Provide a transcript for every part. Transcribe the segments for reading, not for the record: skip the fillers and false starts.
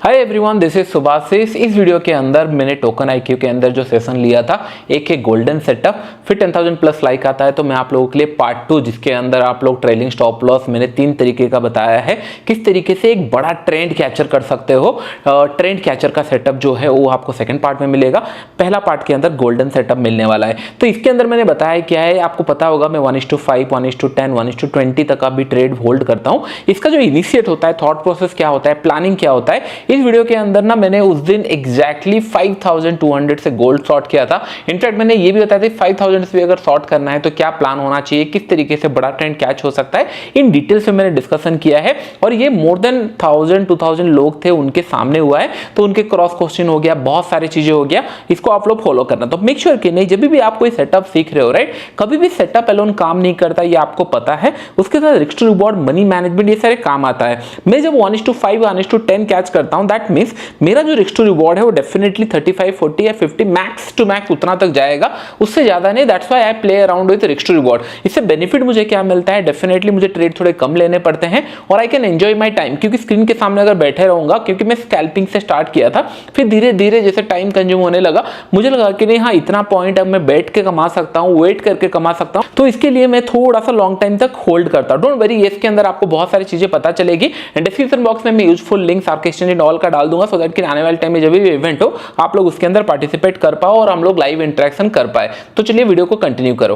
Hi everyone, this is Subhashis. इस video के अंदर मैंने टोकन आईक्यू के अंदर जो सेशन लिया था एक गोल्डन सेटअप, फिर 10,000 प्लस लाइक आता है तो मैं आप लोगों के लिए पार्ट 2 जिसके अंदर आप लोग ट्रेलिंग स्टॉप लॉस मैंने 3 तरीके का बताया है, किस तरीके से एक बड़ा ट्रेंड कैचर कर सकते हो। ट्रेंड कैचर का सेटअप जो है वो आपको सेकंड पार्ट में मिलेगा, पहला पार्ट के अंदर गोल्डन सेटअप मिलने वाला है। तो इसके अंदर मैंने बताया क्या है, आपको पता होगा मैं 1:5, 1:10, 1:20 तक का भी ट्रेड होल्ड करता हूं। इसका जो इनिशिएट होता है, थॉट प्रोसेस क्या होता है, प्लानिंग क्या होता है, इस वीडियो के अंदर ना मैंने उस दिन एग्जैक्टली 5200 से गोल्ड शॉर्ट किया था। इनफैक्ट मैंने ये भी बताया था 5000 से भी अगर शॉर्ट करना है तो क्या प्लान होना चाहिए, किस तरीके से बड़ा ट्रेंड कैच हो सकता है, इन डिटेल से मैंने डिस्कशन किया है। और ये मोर देन 1000-2000 लोग थे उनके सामने हुआ है, तो उनके क्रॉस क्वेश्चन हो गया, बहुत सारी चीजें हो गया। इसको आप लोग फॉलो करना। तो मेक श्योर कि नहीं, जब भी आप कोई सेटअप सीख रहे हो, राइट, कभी भी सेटअप अलोन काम नहीं करता, ये आपको पता है। उसके साथ risk to reward, money management, ये सारे काम आता है। मैं जब 1:5, 1:10 कैच करता हूं, दैट मींस मेरा जो रिस्क टू रिवॉर्ड है वो डेफिनेटली 35, 40 या 50 मैक्स टू मैक्स उतना तक जाएगा, उससे ज्यादा नहीं। That's why I play around with risk to reward. इससे बेनिफिट मुझे क्या मिलता है, डेफिनेटली मुझे ट्रेड थोड़े कम लेने पड़ते हैं और I can enjoy my time, क्योंकि स्क्रीन के सामने अगर बैठे रहूंगा, क्योंकि मैं स्कैल्पिंग से स्टार्ट किया था, फिर धीरे धीरे जैसे टाइम कंज्यूम होने लगा, मुझे लगा कि नहीं, हाँ इतना पॉइंट अब मैं बैठ के कमा सकता हूँ, वेट करके कमा सकता हूँ, तो इसके लिए मैं थोड़ा सा लॉन्ग टाइम तक होल्ड करता हूँ। डोंट वरी, इसके अंदर आपको बहुत सारी चीजें पता चलेगी। डिस्क्रिप्शन बॉक्स में मैं यूजफुल लिंक्स आपके एक्सचेंज एंड ऑल का डाल दूंगा, सो दैट कि आने वाले टाइम में जब भी इवेंट हो आप लोग उसके अंदर पार्टिसिपेट कर पाओ और हम लोग लाइव इंटरेक्शन कर पाए। तो चलिए वीडियो को कंटिन्यू करो।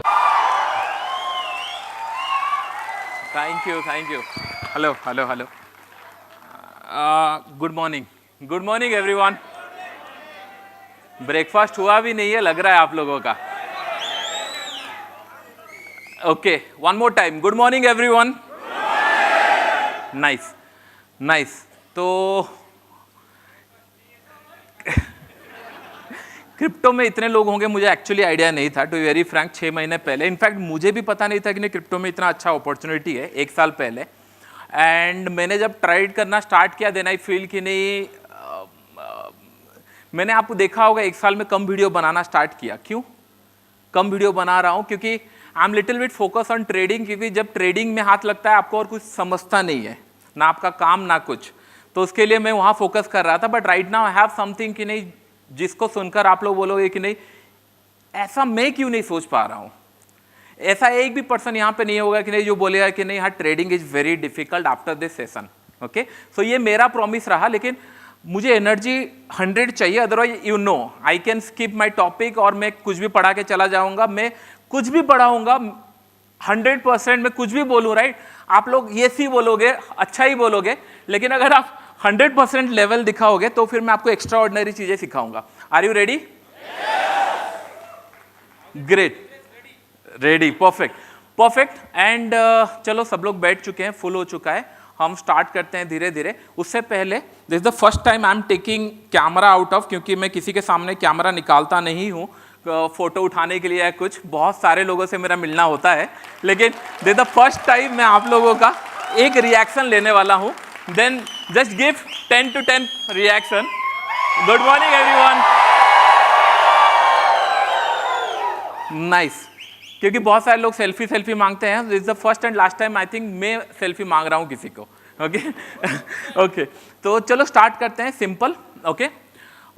Thank you. Hello hello hello, good morning everyone. Breakfast हुआ भी नहीं है लग रहा है आप लोगों का। Okay, one more time, good morning everyone. Nice. तो क्रिप्टो में इतने लोग होंगे मुझे एक्चुअली आइडिया नहीं था, टू बी वेरी फ्रैंक। 6 महीने पहले, इनफैक्ट मुझे भी पता नहीं था कि नहीं क्रिप्टो में इतना अच्छा अपॉर्चुनिटी है, 1 साल पहले। एंड मैंने जब ट्रेड करना स्टार्ट किया, देन आई फील कि नहीं, मैंने आपको देखा होगा 1 साल में कम वीडियो बनाना स्टार्ट किया। क्यों कम वीडियो बना रहा हूँ? क्योंकि I am little bit focus on trading, क्योंकि जब ट्रेडिंग में हाथ लगता है आपको और कुछ समझता नहीं है, ना आपका काम ना कुछ, तो उसके लिए मैं वहाँ फोकस कर रहा था। But right now I have something कि नहीं, जिसको सुनकर आप लोग बोलोगे कि नहीं ऐसा मैं क्यों नहीं सोच पा रहा हूँ। ऐसा एक भी पर्सन यहाँ पे नहीं होगा कि नहीं जो बोलेगा कि नहीं हाँ trading is very difficult after this session. Okay, so ये मेरा प्रॉमिस रहा, लेकिन मुझे एनर्जी 100 चाहिए, otherwise you know I can skip my topic और मैं कुछ भी पढ़ा के चला जाऊंगा। मैं कुछ भी पढ़ाऊंगा 100%, मैं कुछ भी बोलूँ, राइट, आप लोग ये सी बोलोगे, अच्छा ही बोलोगे, लेकिन अगर आप 100% लेवल दिखाओगे तो फिर मैं आपको एक्स्ट्रा ऑर्डिनरी चीजें सिखाऊंगा। Are you ready? Great, ready, perfect. And चलो सब लोग बैठ चुके हैं, फुल हो चुका है, हम स्टार्ट करते हैं धीरे धीरे। उससे पहले this is the first time I am taking camera out of, क्योंकि मैं किसी के सामने कैमरा निकालता नहीं हूँ फोटो उठाने के लिए या कुछ। बहुत सारे लोगों से मेरा मिलना होता है, लेकिन this is the first time मैं आप लोगों का एक रिएक्शन लेने वाला हूँ। Then just give 10 to 10 reaction. Good morning everyone. Nice, क्योंकि बहुत सारे लोग सेल्फी मांगते हैं। This is the first and last time I think मैं सेल्फी मांग रहा हूँ किसी को। ओके, तो चलो स्टार्ट करते हैं। सिंपल, ओके,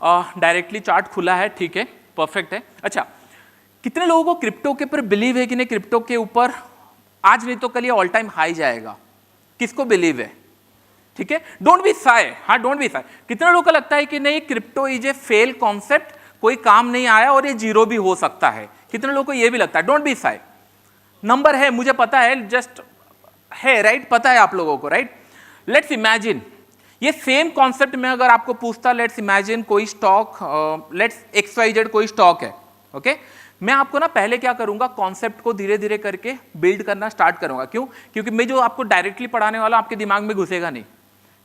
डायरेक्टली चार्ट खुला है, ठीक है, परफेक्ट है। अच्छा, कितने लोगों को क्रिप्टो के ऊपर बिलीव है कि नहीं, क्रिप्टो के ऊपर आज नहीं तो कल ये ऑल टाइम हाई जाएगा? किसको बिलीव है? ठीक है, डोंट बी साय, हाँ डोंट बी साय। कितने लोगों को लगता है कि नहीं crypto is a fail concept, कोई काम नहीं आया और ये जीरो भी हो सकता है? कितने लोगों को ये भी लगता है? डोंट बी साय, नंबर है, मुझे पता है, जस्ट है, राइट, पता है आप लोगों को, राइट। लेट्स इमेजिन ये सेम कॉन्सेप्ट में अगर आपको पूछता, लेट्स इमेजिन कोई स्टॉक, लेट्स XYZ कोई स्टॉक है, ओके, मैं आपको ना पहले क्या करूंगा, कॉन्सेप्ट को धीरे धीरे करके बिल्ड करना स्टार्ट करूंगा। क्यों? क्योंकि मैं जो आपको डायरेक्टली पढ़ाने वाला आपके दिमाग में घुसेगा नहीं,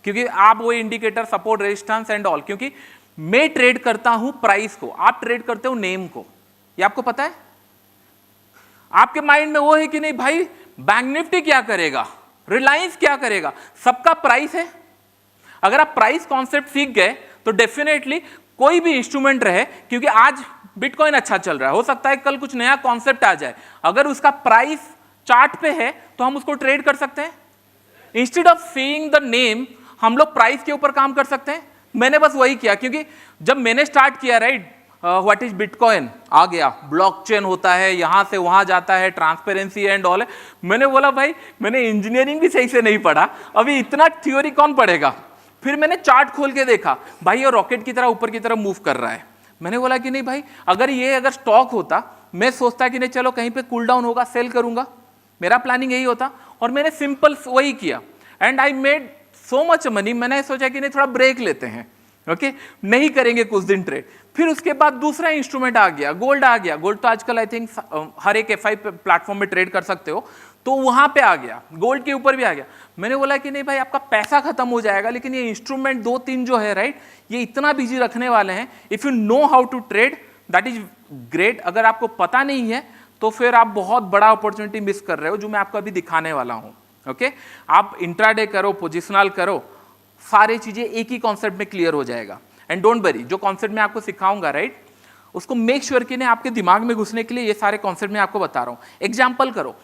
क्योंकि आप वो indicator, support, resistance and all, क्योंकि मैं ट्रेड करता हूं प्राइस को, आप ट्रेड करते हो नेम को। ये आपको पता है? आपके माइंड में वो है कि नहीं भाई बैंक निफ्टी क्या करेगा, रिलायंस क्या करेगा, सबका प्राइस है। अगर आप प्राइस कॉन्सेप्ट सीख गए तो डेफिनेटली कोई भी इंस्ट्रूमेंट रहे, क्योंकि आज बिटकॉइन अच्छा चल रहा है, हो सकता है कल कुछ नया कॉन्सेप्ट आ जाए, अगर उसका प्राइस चार्ट पे है तो हम उसको ट्रेड कर सकते हैं। Instead of seeing the name हम लोग प्राइस के ऊपर काम कर सकते हैं? मैंने बस वही किया, क्योंकि जब मैंने स्टार्ट किया राइट, व्हाट इज बिटकॉइन आ गया, ब्लॉकचेन होता है, यहां से वहां जाता है, ट्रांसपेरेंसी एंड ऑल है। मैंने बोला भाई मैंने इंजीनियरिंग भी सही से नहीं पढ़ा, अभी इतना थ्योरी कौन पढ़ेगा। फिर मैंने चार्ट खोल के देखा, भाई ये रॉकेट की तरह ऊपर की तरफ मूव कर रहा है। मैंने बोला कि नहीं भाई, अगर स्टॉक होता, मैं सोचता कि नहीं चलो कहीं पे कूल डाउन होगा सेल करूंगा, मेरा प्लानिंग यही होता, और मैंने सिंपल वही किया and I made so much money. मैंने सोचा कि नहीं थोड़ा ब्रेक लेते हैं, ओके नहीं करेंगे कुछ दिन ट्रेड। फिर उसके बाद दूसरा इंस्ट्रूमेंट आ गया, गोल्ड आ गया। गोल्ड तो आजकल आई थिंक हर एक एफआई प्लेटफॉर्म में ट्रेड कर सकते हो, तो वहां पे आ गया, गोल्ड के ऊपर भी आ गया। मैंने बोला कि नहीं भाई आपका पैसा खत्म हो जाएगा, लेकिन ये इंस्ट्रूमेंट 2-3 जो है राइट, ये इतना बिजी रखने वाले हैं। If you know how to trade that is great. अगर आपको पता नहीं है तो फिर आप बहुत बड़ा अपॉर्चुनिटी मिस कर रहे हो, जो मैं आपको अभी दिखाने वाला हूं। ओके आप इंट्राडे करो, पोजिशनल करो, सारी चीजें एक ही कॉन्सेप्ट में क्लियर हो जाएगा। एंड डोंट वरी, जो कॉन्सेप्ट मैं आपको सिखाऊंगा राइट, उसको मेक श्योर कि नहीं आपके दिमाग में घुसने के लिए ये सारे कॉन्सेप्ट मैं आपको बता रहा हूं। एग्जाम्पल करो,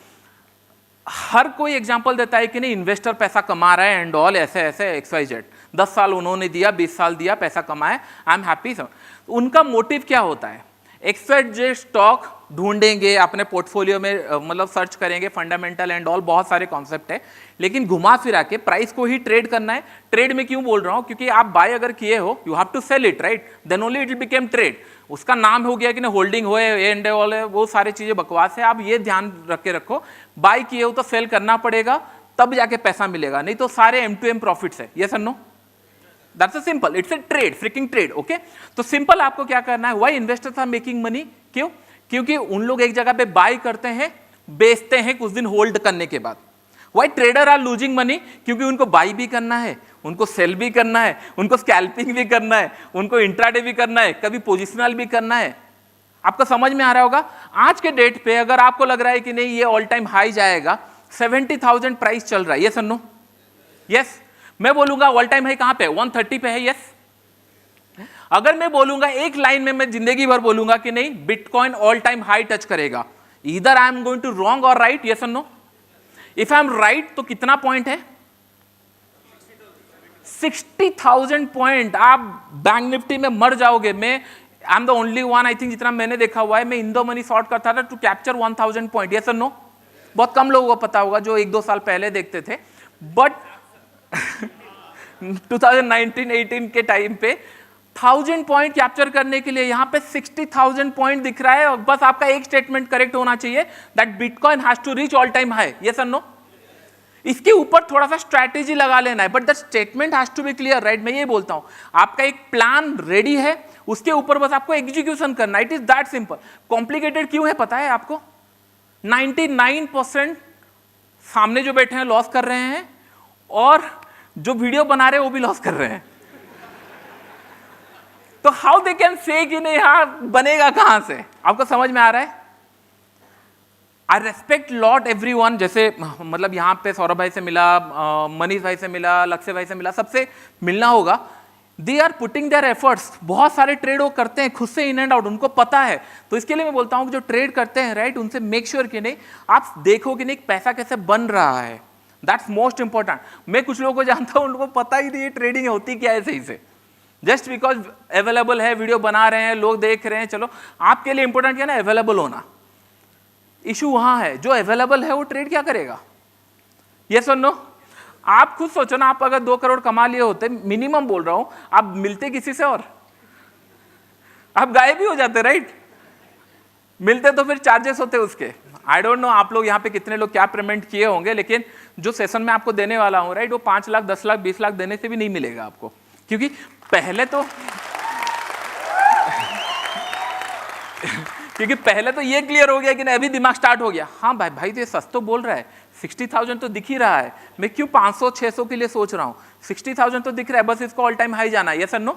हर कोई एग्जाम्पल देता है कि नहीं इन्वेस्टर पैसा कमा रहा है एंड ऑल, ऐसे ऐसे XYZ, 10 साल उन्होंने दिया, 20 साल दिया, पैसा कमाया, आई एम हैप्पी। उनका मोटिव क्या होता है? XYZ स्टॉक ढूंढेंगे अपने पोर्टफोलियो में, मतलब सर्च करेंगे, फंडामेंटल एंड ऑल, बहुत सारे कॉन्सेप्ट है, लेकिन घुमा फिरा के प्राइस को ही ट्रेड करना है। ट्रेड में क्यों बोल रहा हूं? क्योंकि आप बाय अगर किए हो, you have to sell it right, then only it will become trade. उसका नाम हो गया कि नहीं होल्डिंग हो एंड ऑल है, वो सारी चीजें बकवास है। आप ये ध्यान रख के रखो, बाय किए हो तो सेल करना पड़ेगा, तब जाके पैसा मिलेगा, नहीं तो सारे M2M प्रॉफिट्स है। यस और no? That's a simple, it's a trade, freaking trade. Okay तो सिंपल आपको क्या करना है, why investors are making money? क्यों? क्योंकि उन लोग एक जगह पे बाय करते हैं, बेचते हैं कुछ दिन होल्ड करने के बाद। Why trader are losing money? क्योंकि उनको बाय भी करना है, उनको सेल भी करना है, उनको स्कैल्पिंग भी करना है, उनको इंट्राडे भी करना है, कभी पोजिशनल भी करना है। आपको समझ में आ रहा होगा? आज के डेट पे अगर आपको लग रहा है कि नहीं ये ऑल टाइम हाई जाएगा, 70,000 प्राइस चल रहा है, यस और नो? यस। मैं बोलूंगा ऑल टाइम हाई कहां पे है? 130 पे है, यस। अगर मैं बोलूंगा एक लाइन में, मैं जिंदगी भर बोलूंगा कि नहीं bitcoin all time high touch करेगा, either I am going to wrong और राइट, यस और no? If I am right तो कितना पॉइंट है? 60,000 पॉइंट। आप बैंक निफ्टी में मर जाओगे। मैं I am the only one, I think जितना मैंने देखा हुआ है, मैं इंडो मनी शॉर्ट करता था टू कैप्चर 1000 पॉइंट, यस और नो? बहुत कम लोगों को पता होगा जो 1-2 साल पहले देखते थे, बट 2019-18 के टाइम पे 1000 पॉइंट कैप्चर करने के लिए यहां पे 60,000 पॉइंट दिख रहा है, और बस आपका एक स्टेटमेंट करेक्ट होना चाहिए, that bitcoin has to reach all time high, yes और नो? इसके ऊपर थोड़ा सा स्ट्रैटेजी लगा लेना है, but the statement has to be clear right. मैं ये बोलता हूं, आपका एक प्लान रेडी है, उसके ऊपर बस आपको एग्जीक्यूशन करना, it is that simple. Complicated क्यों है पता है आपको? 99% सामने जो बैठे हैं लॉस कर रहे हैं, और जो वीडियो बना रहे हैं वो भी लॉस कर रहे हैं। तो हाउ दे कैन से कि नहीं हाँ बनेगा कहां से? आपको समझ में आ रहा है? आई रेस्पेक्ट लॉट एवरीवन, जैसे मतलब यहाँ पे सौरभ भाई से मिला, मनीष भाई से मिला, लक्ष्य भाई से मिला, सबसे मिलना होगा। They are putting their efforts, बहुत सारे ट्रेड वो करते हैं खुद से इन एंड आउट, उनको पता है। तो इसके लिए मैं बोलता हूँ कि जो ट्रेड करते हैं राइट, उनसे मेक श्योर कि नहीं आप देखो कि नहीं पैसा कैसे बन रहा है, दैट्स मोस्ट इंपॉर्टेंट। मैं कुछ लोगों को जानता हूँ, उनको पता ही नहीं ट्रेडिंग होती क्या है सही से, जस्ट बिकॉज अवेलेबल है, वीडियो बना रहे हैं, लोग देख रहे हैं, चलो आपके लिए इंपॉर्टेंट क्या है ना, अवेलेबल होना। इशू वहां है, जो अवेलेबल है वो ट्रेड क्या करेगा? यस और नो? आप खुद सोचो ना, आप अगर 2 करोड़ कमा लिए होते, मिनिमम बोल रहा हूं, आप मिलते किसी से और आप गायब भी हो जाते राइट? मिलते तो फिर चार्जेस होते उसके। आई डोंट नो आप लोग यहाँ पे कितने लोग क्या पेमेंट किए होंगे, लेकिन जो सेशन में आपको देने वाला हूं राइट, वो 5 लाख 10 लाख 20 लाख देने से भी नहीं मिलेगा आपको, क्योंकि पहले तो ये क्लियर हो गया कि नहीं, अभी दिमाग स्टार्ट हो गया, हाँ भाई तो ये सच तो बोल रहा है, 60,000 तो दिख ही रहा है, मैं क्यों 500-600 के लिए सोच रहा हूँ, 60,000 तो दिख रहा है, बस इसको ऑल टाइम हाई जाना है, यस और नो?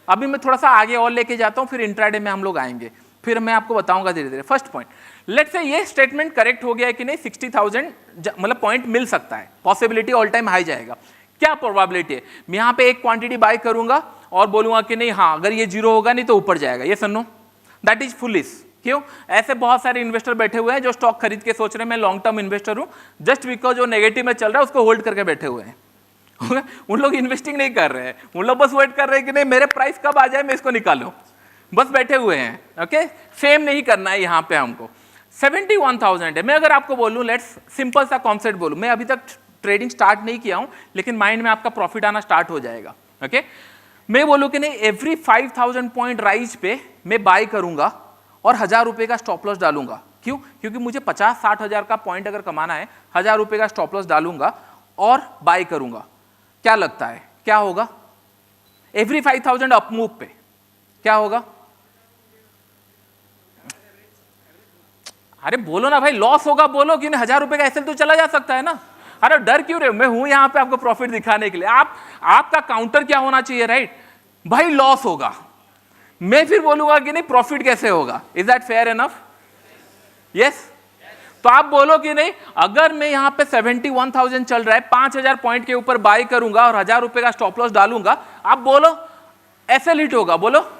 अभी मैं थोड़ा सा आगे और लेके जाता हूँ, फिर इंट्राडे में हम लोग आएंगे, फिर मैं आपको बताऊंगा धीरे धीरे। फर्स्ट पॉइंट, लेट्स से ये स्टेटमेंट करेक्ट हो गया है कि नहीं 60,000 मतलब पॉइंट मिल सकता है, पॉसिबिलिटी ऑल टाइम हाई जाएगा। क्या प्रोबेबिलिटी है? मैं यहाँ पे एक क्वांटिटी बाय करूंगा और बोलूंगा कि नहीं हाँ अगर ये 0 होगा नहीं तो ऊपर जाएगा, यस और नो? That is foolish. क्यों? ऐसे बहुत सारे इन्वेस्टर बैठे हुए हैं जो स्टॉक खरीद के सोच रहे हैं मैं लॉन्ग टर्म इन्वेस्टर हूं, जस्ट बिकॉज जो नेगेटिव में चल रहा है उसको होल्ड करके बैठे हुए हैं। उन लोग इन्वेस्टिंग नहीं कर रहे हैं, उन लोग बस वेट कर रहे हैं कि नहीं मेरे प्राइस कब आ जाए मैं इसको निकालूं, बस बैठे हुए हैं। ओके, सेम नहीं करना है यहाँ पे हमको। 71,000 है। मैं अगर आपको बोलूं, लेट्स सिंपल सा कॉन्सेप्ट बोलूं, मैं अभी तक ट्रेडिंग स्टार्ट नहीं किया हूं लेकिन माइंड में आपका प्रॉफिट आना स्टार्ट हो जाएगा। ओके, मैं बोलूं कि नहीं एवरी 5,000 पॉइंट राइज पे मैं बाय करूंगा और 1,000 रुपए का स्टॉप लॉस डालूंगा। क्यों? क्योंकि मुझे 50-60 हजार का पॉइंट अगर कमाना है, 1,000 रुपए का स्टॉप लॉस डालूंगा और बाय करूंगा। क्या लगता है क्या होगा? एवरी 5,000 अप मूव पे क्या होगा? अरे बोलो ना भाई, लॉस होगा बोलो कि नहीं, 1,000 रुपए का एसएल तो चला जा सकता है ना। अरे डर क्यों रहे हो? मैं हूं यहां पे आपको प्रॉफिट दिखाने के लिए। आपका काउंटर क्या होना चाहिए? राइट भाई, लॉस होगा, मैं फिर बोलूंगा कि नहीं प्रॉफिट कैसे होगा। Is that fair enough? Yes. तो आप बोलो कि नहीं, अगर मैं यहां पे 71,000 चल रहा है, 5,000 पॉइंट के ऊपर बाय करूंगा और 1,000 रुपए का स्टॉप लॉस डालूंगा, आप बोलो एसएल हिट होगा, बोलो।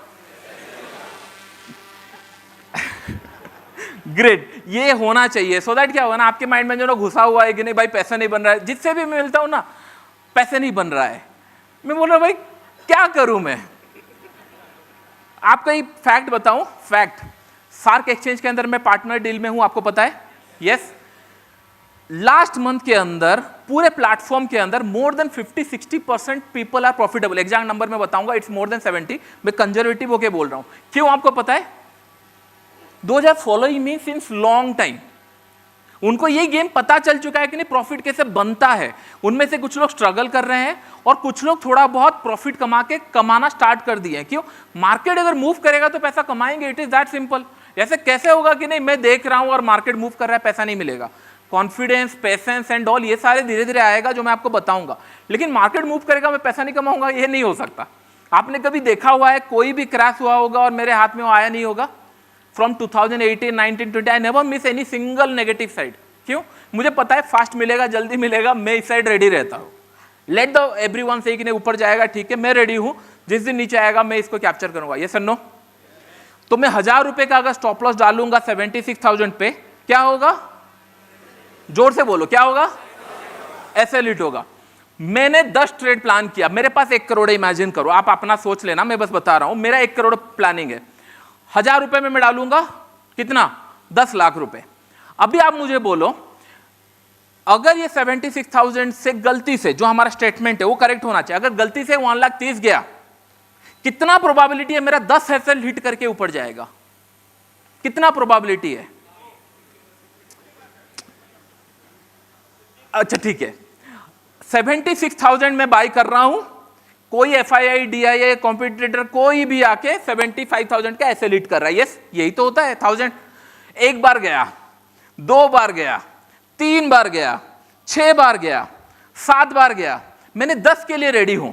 ग्रेट, ये होना चाहिए। सो दैट क्या होगा ना, आपके माइंड में जो ना घुसा हुआ है कि नहीं भाई पैसा नहीं बन रहा है, जिससे भी मैं मिलता हूं ना पैसे नहीं बन रहा है, मैं बोल रहा हूं भाई क्या करूं मैं। आपको एक फैक्ट बताऊं, फैक्ट, सार्क एक्सचेंज के अंदर मैं पार्टनर डील में हूं, आपको पता है? यस। लास्ट मंथ के अंदर पूरे प्लेटफॉर्म के अंदर more than 50-60% people are profitable. Exact number मैं बताऊंगा, इट्स मोर देन 70। मैं कंजर्वेटिव होके बोल रहा हूं। क्यों आपको पता है? Those are following me since long time. उनको ये गेम पता चल चुका है कि नहीं प्रॉफिट कैसे बनता है। उनमें से कुछ लोग स्ट्रगल कर रहे हैं और कुछ लोग थोड़ा बहुत प्रॉफिट कमाना स्टार्ट कर दिए हैं। क्यों? मार्केट अगर मूव करेगा तो पैसा कमाएंगे, इट इज दैट सिंपल। ऐसे कैसे होगा कि नहीं मैं देख रहा हूं और मार्केट मूव कर रहा है पैसा नहीं मिलेगा? कॉन्फिडेंस, पेशेंस एंड ऑल, ये सारे धीरे धीरे आएगा जो मैं आपको बताऊंगा। लेकिन मार्केट मूव करेगा मैं पैसा नहीं कमाऊंगा, ये नहीं हो सकता। आपने कभी देखा हुआ है कोई भी क्रैश हुआ होगा और मेरे हाथ में वो आया नहीं होगा? From 2018, 19, 20, I never miss any single negative side. क्यों? मुझे पता है फास्ट मिलेगा, जल्दी मिलेगा, मैं इस साइड रेडी रहता हूँ। लेट द एवरीवन से कि नहीं ऊपर जाएगा, ठीक है मैं रेडी हूँ, जिस दिन नीचे आएगा मैं इसको कैप्चर करूंगा। ये सर नो? तो मैं 1,000 रुपए का अगर स्टॉप लॉस डालूंगा 76,000 पे, क्या होगा? जोर से बोलो, क्या होगा? एसएल हिट होगा। मैंने 10 ट्रेड प्लान किया, मेरे पास 1 करोड़ है, इमेजिन करो, आप अपना सोच लेना, मैं बस बता रहा हूं। मेरा 1 करोड़ प्लानिंग है, 1,000 रुपए में मैं डालूंगा कितना? 10 लाख रुपए। अभी आप मुझे बोलो, अगर ये 76,000 से गलती से जो हमारा स्टेटमेंट है वो करेक्ट होना चाहिए, अगर गलती से 1,30,000 गया, कितना प्रोबेबिलिटी है मेरा 10 एसएल हिट करके ऊपर जाएगा? कितना प्रोबेबिलिटी है? अच्छा ठीक है, 76,000 में बाय कर रहा हूं, कोई FII, DIA, कॉम्पिटिटर कोई भी आके 75,000 का एसएल हिट कर रहा है। यस, यही तो होता है। 1000 एक बार गया, 2 बार गया, 3 बार गया, 6 बार गया, 7 बार गया, मैंने 10 के लिए रेडी हूं।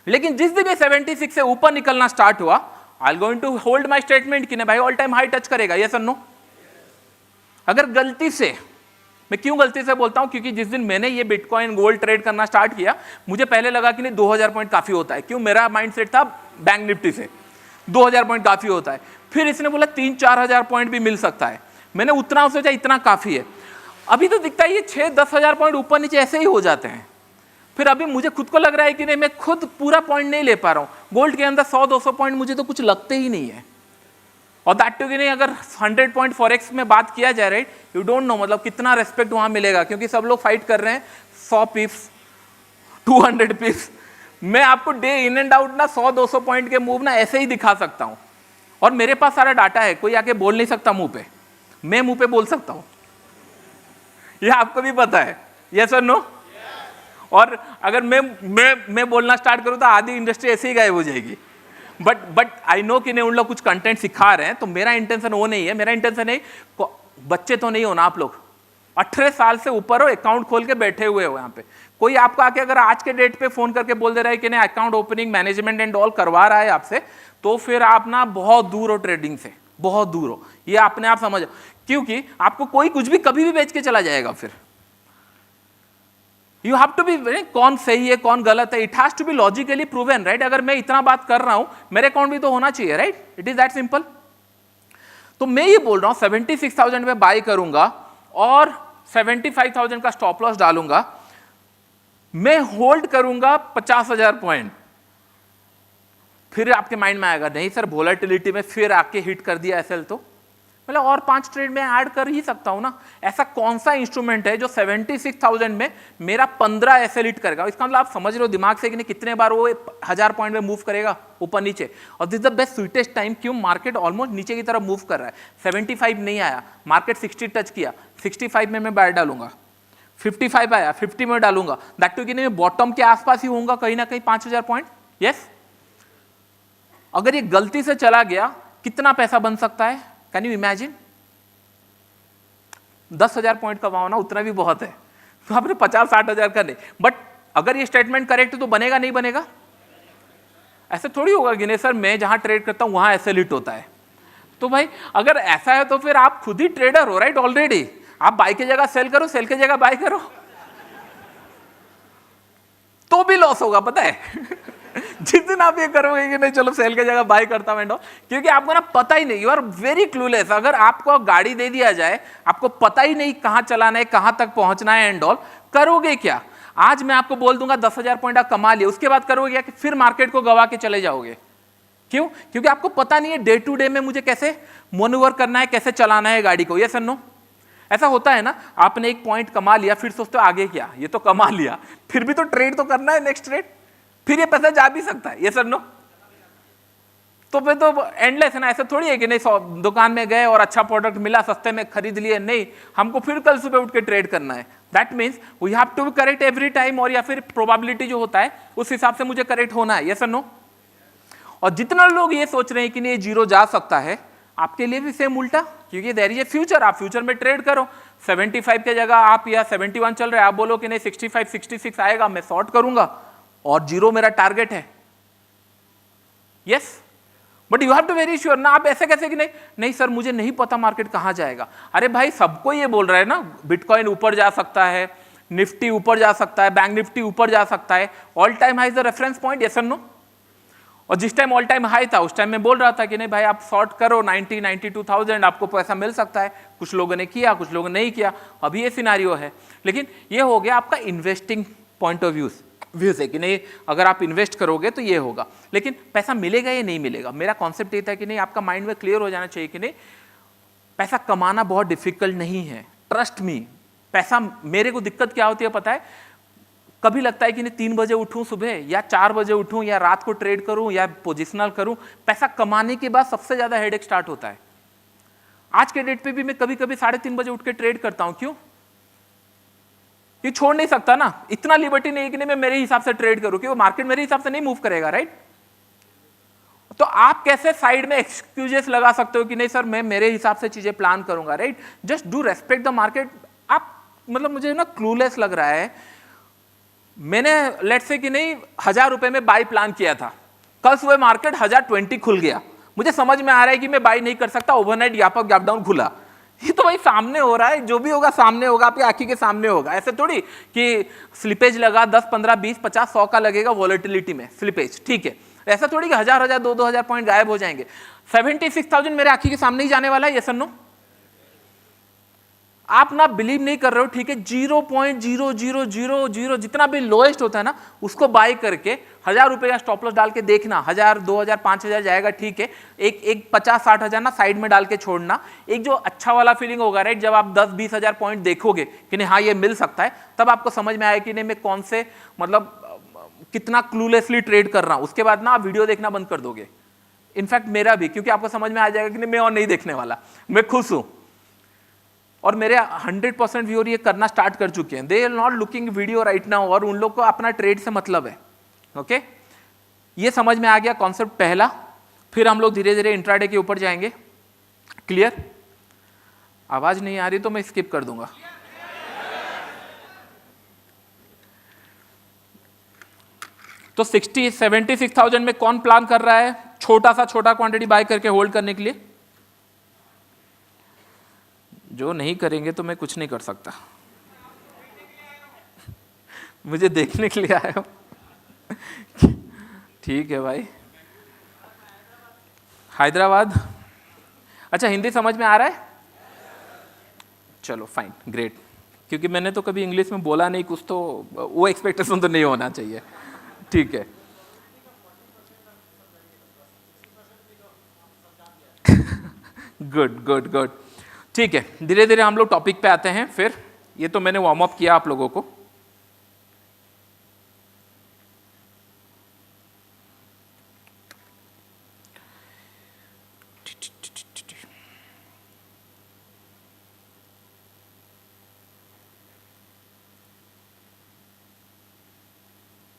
लेकिन जिस दिन ये 76 से ऊपर निकलना स्टार्ट हुआ, I am going to hold my statement कि नहीं भाई ऑल टाइम हाई टच करेगा। यस और नो? अगर गलती से, मैं क्यों गलती से बोलता हूं, क्योंकि जिस दिन मैंने ये बिटकॉइन गोल्ड ट्रेड करना स्टार्ट किया, मुझे पहले लगा कि नहीं 2,000 पॉइंट काफी होता है। क्यों? मेरा माइंडसेट था बैंक निफ्टी से 2,000 पॉइंट काफी होता है। फिर इसने बोला 3-4 हजार पॉइंट भी मिल सकता है, मैंने उतना सोचा इतना काफी है। अभी तो दिखता है ये 6-10 हजार पॉइंट ऊपर नीचे ऐसे ही हो जाते हैं। फिर अभी मुझे खुद को लग रहा है कि नहीं मैं खुद पूरा पॉइंट नहीं ले पा रहा हूं। गोल्ड के अंदर 100-200 पॉइंट मुझे तो कुछ लगते ही नहीं है। और दैट टू कि नहीं, अगर 100 पॉइंट फॉरेक्स में बात किया जाए, राइट, यू डोंट नो मतलब कितना रेस्पेक्ट वहां मिलेगा, क्योंकि सब लोग फाइट कर रहे हैं 100 पिप्स, 200 पिप्स। मैं आपको डे इन एंड आउट ना 100-200 पॉइंट के मूव ना ऐसे ही दिखा सकता हूं, और मेरे पास सारा डाटा है, कोई आके बोल नहीं सकता मुंह पे, मैं मुंह पे बोल सकता हूं। ये आपको भी पता है। यस और नो? और अगर मैं बोलना स्टार्ट करूं तो आधी इंडस्ट्री ऐसे ही गायब हो जाएगी। बट आई नो कि नहीं उन लोग कुछ कंटेंट सिखा रहे हैं, तो मेरा इंटेंशन वो नहीं है। मेरा इंटेंशन है, बच्चे तो नहीं हो ना आप लोग, 18 साल से ऊपर हो, अकाउंट खोल के बैठे हुए हो यहाँ पे। कोई आपको आके अगर आज के डेट पे फोन करके बोल दे रहा है कि नहीं account opening management and all करवा रहा है आपसे, तो फिर आप ना बहुत दूर हो ट्रेडिंग से, बहुत दूर हो, ये अपने आप समझो। क्योंकि आपको कोई कुछ भी कभी भी बेच के चला जाएगा। फिर यू हैव टू बी, कौन सही है कौन गलत है, it has to be logically proven, right. अगर मैं इतना बात कर रहा हूं, मेरे अकाउंट भी तो होना चाहिए, right. It is that simple. तो मैं ये बोल रहा हूं 76,000 में बाय करूंगा और 75,000 का स्टॉप लॉस डालूंगा। मैं होल्ड करूंगा 50,000 पॉइंट। फिर आपके माइंड में आएगा नहीं सर वोलेटिलिटी में फिर आके हिट कर दिया एसएल, तो मतलब और 5 ट्रेड में ऐड कर ही सकता हूं ना। ऐसा कौन सा इंस्ट्रूमेंट है जो 76,000 में मेरा 15 एसएल हिट करेगा? इसका मतलब आप समझ रहे हो दिमाग से कि नहीं कितने बार वो 1000 पॉइंट में मूव करेगा ऊपर नीचे। और this the best sweetest time, क्यों? मार्केट ऑलमोस्ट नीचे की तरफ मूव कर रहा है। 75 नहीं आया, मार्केट 60 टच किया, 65 में मैं बाय डालूंगा। 55 आया, 50 में डालूंगा। दैट टू कि नहीं बॉटम के आसपास ही होऊंगा कहीं ना कहीं 5000 पॉइंट। यस, अगर ये गलती से चला गया कितना पैसा बन सकता है? Can you imagine? 10,000 पॉइंट कमाओ ना, उतना भी बहुत है। तो आपने 50-60,000 करने, बट अगर ये स्टेटमेंट करेक्ट है तो बनेगा नहीं बनेगा? ऐसे थोड़ी होगा कि नहीं सर मैं जहां ट्रेड करता हूं वहां एसएल हिट होता है। तो भाई अगर ऐसा है तो फिर आप खुद ही ट्रेडर हो, राइट? ऑलरेडी आप बाय की जगह सेल करो, सेल की जगह बाय करो, तो भी लॉस होगा, पता है। जिस दिन आप ये करोगे कि नहीं चलो सेल की जगह बाय करता हूं, क्योंकि आपको ना पता ही नहीं, यू आर वेरी क्लूलेस। अगर आपको गाड़ी दे दिया जाए, आपको पता ही नहीं कहां चलाना है, कहां तक पहुंचना है एंड ऑल, करोगे क्या? आज मैं आपको बोल दूंगा 10,000 पॉइंट आप कमा लिए, उसके बाद करोगे क्या कि फिर मार्केट को गवा के चले जाओगे? क्यों? क्योंकि आपको पता नहीं है डे टू डे में मुझे कैसे मैन्यूवर करना है, कैसे चलाना है गाड़ी को। यस और नो? ऐसा होता है ना, आपने एक पॉइंट कमा लिया, फिर सोचते हो आगे क्या, ये तो कमा लिया, फिर भी तो ट्रेड तो करना है, नेक्स्ट ट्रेड, फिर ये पैसा जा भी सकता है। ये सर नो? तो फिर तो एंडलेस है ना। ऐसा थोड़ी है कि नहीं दुकान में गए और अच्छा प्रोडक्ट मिला, सस्ते में खरीद लिए, नहीं, हमको फिर कल सुबह उठ के ट्रेड करना है। That means we have to be correct every time, और या फिर प्रोबेबिलिटी जो होता है उस हिसाब से मुझे करेक्ट होना है। ये सर नो? और जितना लोग ये सोच रहे हैं कि नहीं जीरो जा सकता है, आपके लिए भी सेम उल्टा, क्योंकि देयर इज ए फ्यूचर, आप फ्यूचर में ट्रेड करो। 75 की जगह आप या 71 चल रहे हैं, आप बोलो कि नहीं 65 66 आएगा, मैं शॉर्ट करूंगा और जीरो मेरा टारगेट है। Yes, but you have to very sure ना। आप ऐसे कैसे कि नहीं सर मुझे नहीं पता मार्केट कहां जाएगा। अरे भाई सबको ये बोल रहा है ना, बिटकॉइन ऊपर जा सकता है, निफ्टी ऊपर जा सकता है, बैंक निफ्टी ऊपर जा सकता है, all time high is the reference point. Yes और नो? और जिस टाइम ऑल टाइम हाई था उस टाइम मैं बोल रहा था कि नहीं भाई आप शॉर्ट करो 92,000, आपको पैसा मिल सकता है। कुछ लोगों ने किया, कुछ लोगों ने नहीं किया, अभी ये सिनारियो है। लेकिन ये हो गया आपका इन्वेस्टिंग पॉइंट ऑफ व्यू से कि नहीं अगर आप इन्वेस्ट करोगे तो ये होगा, लेकिन पैसा मिलेगा या नहीं मिलेगा। मेरा कॉन्सेप्ट ये था कि नहीं आपका माइंड में क्लियर हो जाना चाहिए कि नहीं पैसा कमाना बहुत डिफिकल्ट नहीं है, ट्रस्ट मी। पैसा, मेरे को दिक्कत क्या होती है पता है, कभी लगता है कि नहीं 3 बजे उठूं सुबह या 4 बजे उठूं या रात को ट्रेड करूं या पोजिशनल करूं। पैसा कमाने के बाद सबसे ज्यादा हेडेक स्टार्ट होता है। आज के डेट पे भी मैं कभी कभी 3:30 बजे उठ के ट्रेड करता हूं। क्यों? ये छोड़ नहीं सकता ना, इतना लिबर्टी नहीं कि नहीं मैं मेरे हिसाब से ट्रेड करूं, क्योंकि मार्केट मेरे हिसाब से नहीं मूव करेगा, राइट? तो आप कैसे साइड में एक्सक्यूजेस लगा सकते हो कि नहीं सर मैं मेरे हिसाब से चीजें प्लान करूंगा, right? Just do respect the market. आप मतलब मुझे ना क्लूलेस लग रहा है। मैंने लेट्स से कि नहीं 1000 रुपए में बाई प्लान किया था, कल सुबह मार्केट 1020 खुल गया, मुझे समझ में आ रहा है कि मैं बाई नहीं कर सकता, overnight gap up gap down खुला। ये तो भाई सामने हो रहा है, जो भी होगा सामने होगा, आपकी आंखी के सामने होगा। ऐसे थोड़ी कि स्लिपेज लगा 10 15 20 50 100 का लगेगा वॉलेटिलिटी में स्लिपेज, ठीक है? ऐसा थोड़ी कि 1000 2,000 पॉइंट गायब हो जाएंगे। 76,000 मेरे आंखी के सामने ही जाने वाला है। यस और नो? आप ना बिलीव नहीं कर रहे हो, ठीक है? 0.0000 जितना भी लोएस्ट होता है ना उसको बाय करके 1000 रुपए का स्टॉप लॉस डाल के देखना, 1000 2000 5000 जाएगा, ठीक है? एक 50-60 हजार ना साइड में डाल के छोड़ना। एक जो अच्छा वाला फीलिंग होगा, राइट, जब आप 10-20 हजार पॉइंट देखोगे कि नहीं हाँ ये मिल सकता है, तब आपको समझ में आया कि नहीं मैं कौन से मतलब कितना क्लूलेसली ट्रेड कर रहा हूं। उसके बाद ना आप वीडियो देखना बंद कर दोगे, इनफैक्ट मेरा भी, क्योंकि आपको समझ में आ जाएगा कि नहीं मैं और नहीं देखने वाला, मैं खुश हूं। और मेरे 100% व्यूअर ये करना स्टार्ट कर चुके हैं, they are not looking video right now, और उन लोग को अपना ट्रेड से मतलब है। ओके, ये समझ में आ गया कॉन्सेप्ट पहला। फिर हम लोग धीरे धीरे इंट्राडे के ऊपर जाएंगे। क्लियर? आवाज नहीं आ रही तो मैं स्किप कर दूंगा। तो 76,000 में कौन प्लान कर रहा है छोटा क्वांटिटी बाय करके होल्ड करने के लिए? जो नहीं करेंगे तो मैं कुछ नहीं कर सकता। मुझे देखने के लिए आए हो? ठीक है भाई। हैदराबाद, अच्छा हिंदी समझ में आ रहा है? चलो फाइन, ग्रेट। क्योंकि मैंने तो कभी इंग्लिश में बोला नहीं कुछ, तो वो एक्सपेक्टेशन तो नहीं होना चाहिए। ठीक है। Good good good. ठीक है, धीरे धीरे हम लोग टॉपिक पे आते हैं। फिर ये तो मैंने वार्म अप किया आप लोगों को।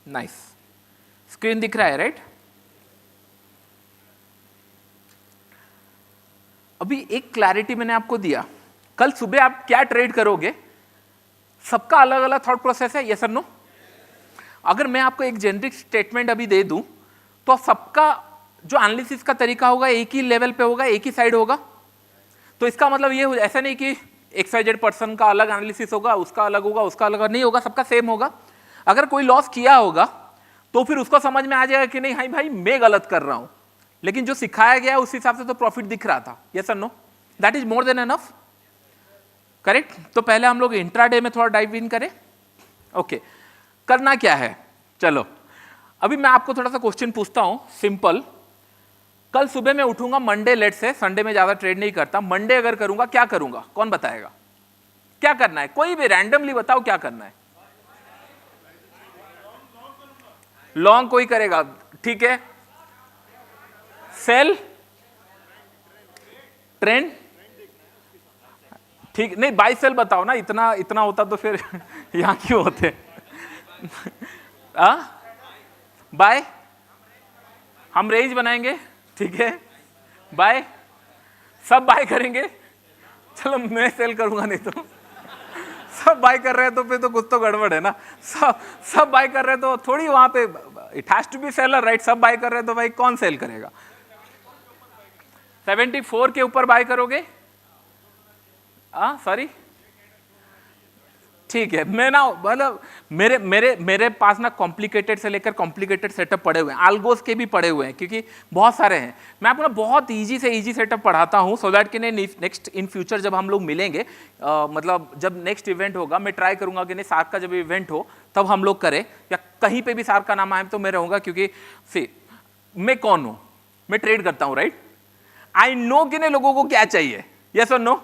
नाइस, स्क्रीन दिख रहा है राइट? अभी एक क्लैरिटी मैंने आपको दिया, कल सुबह आप क्या ट्रेड करोगे सबका अलग अलग थॉट प्रोसेस है, यस और नो? अगर मैं आपको एक जेनरिक स्टेटमेंट अभी दे दूं तो सबका जो एनालिसिस का तरीका होगा एक ही लेवल पे होगा, एक ही साइड होगा। तो इसका मतलब ये ऐसा नहीं कि XYZ पर्सन का अलग एनालिसिस होगा, उसका अलग होगा, उसका अलग नहीं होगा, सबका सेम होगा। अगर कोई लॉस किया होगा तो फिर उसको समझ में आ जाएगा कि नहीं हाई भाई मैं गलत कर रहा हूं, लेकिन जो सिखाया गया उस हिसाब से तो प्रॉफिट दिख रहा था, यस और no? That is more than enough, correct? तो पहले हम लोग इंट्राडे में थोड़ा डाइव इन करें। ओके, करना क्या है? चलो अभी मैं आपको थोड़ा सा क्वेश्चन पूछता हूं, सिंपल। कल सुबह मैं उठूंगा मंडे, लेट से, संडे में ज्यादा ट्रेड नहीं करता, मंडे अगर करूंगा क्या करूंगा? कौन बताएगा क्या करना है? कोई भी रैंडमली बताओ क्या करना है। लॉन्ग कोई करेगा, ठीक है। सेल, ट्रेंड, ठीक नहीं, बाई सेल बताओ ना, इतना इतना होता तो फिर यहां क्यों होते? बाय, हम रेंज बनाएंगे, ठीक है। बाय, सब बाय करेंगे। चलो मैं सेल करूंगा, नहीं तो सब बाय कर रहे हैं तो फिर तो कुछ तो गड़बड़ है ना। सब बाय कर रहे हैं तो थोड़ी वहां पे it has to be seller, right? सब बाय कर रहे हैं तो भाई कौन सेल करेगा? 74 के ऊपर बाय करोगे? सॉरी, ठीक है। मैं ना मतलब मेरे मेरे मेरे पास ना कॉम्प्लिकेटेड से लेकर कॉम्प्लिकेटेड सेटअप पड़े हुए हैं, आल्गोस के भी पड़े हुए हैं, क्योंकि बहुत सारे हैं। मैं आपको ना बहुत इजी से इजी सेटअप पढ़ाता हूं, सो दैट कि नहीं नेक्स्ट इन फ्यूचर जब हम लोग मिलेंगे, मतलब जब नेक्स्ट इवेंट होगा, मैं ट्राई करूंगा कि नहीं सार्क का जब इवेंट हो तब हम लोग करें, या कहीं पे भी सार्क का नाम आए तो मैं रहूंगा। क्योंकि सी मैं कौन हूं? मैं ट्रेड करता हूं, राइट? आई नो कि नहीं लोगों को क्या चाहिए, यस और नो?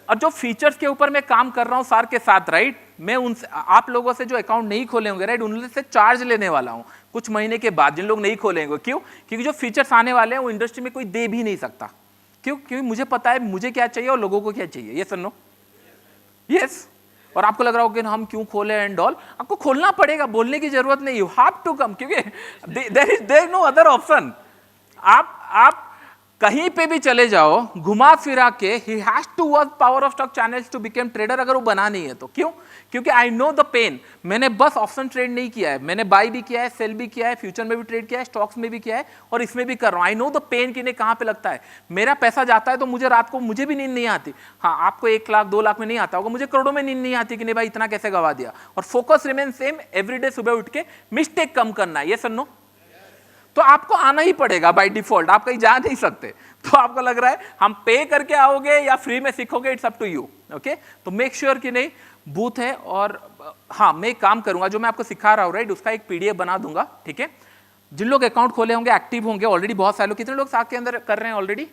और जो फीचर्स के ऊपर मैं काम कर रहा हूं सार के साथ, राइट, मैं उनसे, आप लोगों से जो अकाउंट नहीं खोले होंगे, राइट, उनसे चार्ज लेने वाला हूं कुछ महीने के बाद, जिन लोग नहीं खोलेंगे। क्यों? क्योंकि जो फीचर्स आने वाले हैं वो इंडस्ट्री में कोई दे भी नहीं सकता। क्यों? क्योंकि मुझे पता है मुझे क्या चाहिए और लोगों को क्या चाहिए, यस और नो? यस। और आपको लग रहा होगा कि हम क्यों खोले एंड ऑल, आपको खोलना पड़ेगा, बोलने की जरूरत नहीं, यू हैव टू कम, क्योंकि there is no other option. आप कहीं पे भी चले जाओ, घुमा फिरा के, he has to work power of stock channels to become trader, अगर वो बना नहीं है तो। क्यों? क्योंकि आई नो द पेन। मैंने बस ऑप्शन ट्रेड नहीं किया है, मैंने बाई भी किया है, सेल भी किया है, फ्यूचर में भी ट्रेड किया है, स्टॉक्स में भी किया है, और इसमें भी कर रहा हूं। आई नो द पेन कि नहीं कहां पे लगता है। मेरा पैसा जाता है तो मुझे रात को मुझे भी नींद नहीं आती। हाँ, आपको 1 लाख 2 लाख में नहीं आता होगा, मुझे करोड़ों में नींद नहीं आती कि नहीं भाई इतना कैसे गवा दिया। और फोकस रिमेन सेम, एवरीडे सुबह उठ के मिस्टेक कम करना है, ये सर नो? तो आपको आना ही पड़ेगा बाय डिफॉल्ट, आप कहीं जा नहीं सकते। तो आपको लग रहा है हम पे करके आओगे या फ्री में सीखोगे, it's up to you, okay? तो मेक श्योर कि नहीं बूथ है। और हाँ, मैं एक काम करूंगा, जो मैं आपको सिखा रहा हूं, राइट, उसका एक PDF बना दूंगा, ठीक है? जिन लोग अकाउंट खोले होंगे, एक्टिव होंगे ऑलरेडी, बहुत सारे लोग, कितने लोग साथ के अंदर कर रहे हैं ऑलरेडी?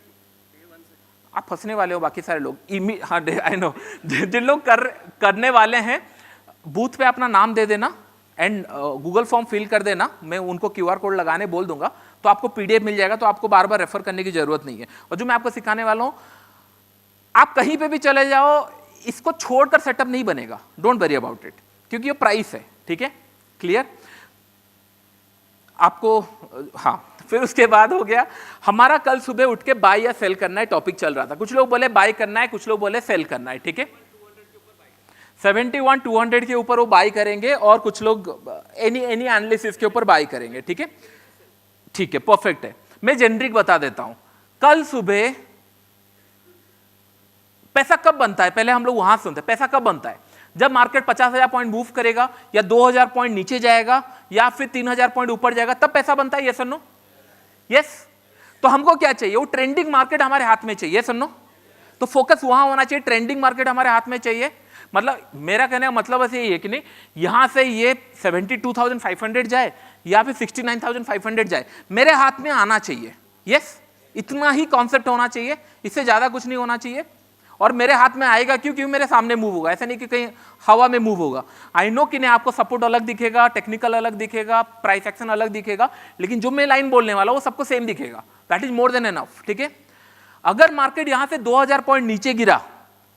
आप फंसने वाले हो बाकी सारे लोग। हाँ, आई नो। जिन लोग करने वाले हैं, बूथ पे अपना नाम दे देना एंड गूगल फॉर्म फिल कर देना, मैं उनको QR कोड लगाने बोल दूंगा, तो आपको PDF मिल जाएगा, तो आपको बार बार रेफर करने की जरूरत नहीं है। और जो मैं आपको सिखाने वाला हूं, आप कहीं पे भी चले जाओ, इसको छोड़कर सेटअप नहीं बनेगा, डोंट वरी अबाउट इट, क्योंकि ये प्राइस है, ठीक है? क्लियर आपको? हाँ, फिर उसके बाद हो गया हमारा कल सुबह उठ के बाय या सेल करना है, टॉपिक चल रहा था। कुछ लोग बोले बाय करना है, कुछ लोग बोले सेल करना है, ठीक है? 71 200 के ऊपर वो बाय करेंगे, और कुछ लोग एनी एनालिसिस के ऊपर बाय करेंगे, ठीक है? ठीक है, परफेक्ट है। मैं जेनरिक बता देता हूं, कल सुबह पैसा कब बनता है, पहले हम लोग वहां सुनते हैं। पैसा कब बनता है? जब मार्केट 50,000 पॉइंट मूव करेगा, या 2,000 पॉइंट नीचे जाएगा, या फिर 3,000 पॉइंट ऊपर जाएगा, तब पैसा बनता है, यस और नो? यस। तो हमको क्या चाहिए? वो ट्रेंडिंग मार्केट हमारे हाथ में चाहिए, यस और नो? तो फोकस वहां होना चाहिए, ट्रेंडिंग मार्केट हमारे हाथ में चाहिए। मतलब मेरा कहने का मतलब बस यही है कि नहीं यहां से ये 72,500 जाए या फिर 69,500 जाए, मेरे हाथ में आना चाहिए। यस, इतना ही कॉन्सेप्ट होना चाहिए, इससे ज्यादा कुछ नहीं होना चाहिए। और मेरे हाथ में आएगा क्यों मेरे सामने मूव होगा, ऐसा नहीं कि कहीं हवा में मूव होगा। आई नो कि नहीं आपको सपोर्ट अलग दिखेगा, टेक्निकल अलग दिखेगा, प्राइस एक्शन अलग दिखेगा, लेकिन जो मैं लाइन बोलने वाला वो सबको सेम दिखेगा। That is more than enough. ठीक है, अगर मार्केट यहां से 2000 पॉइंट नीचे गिरा,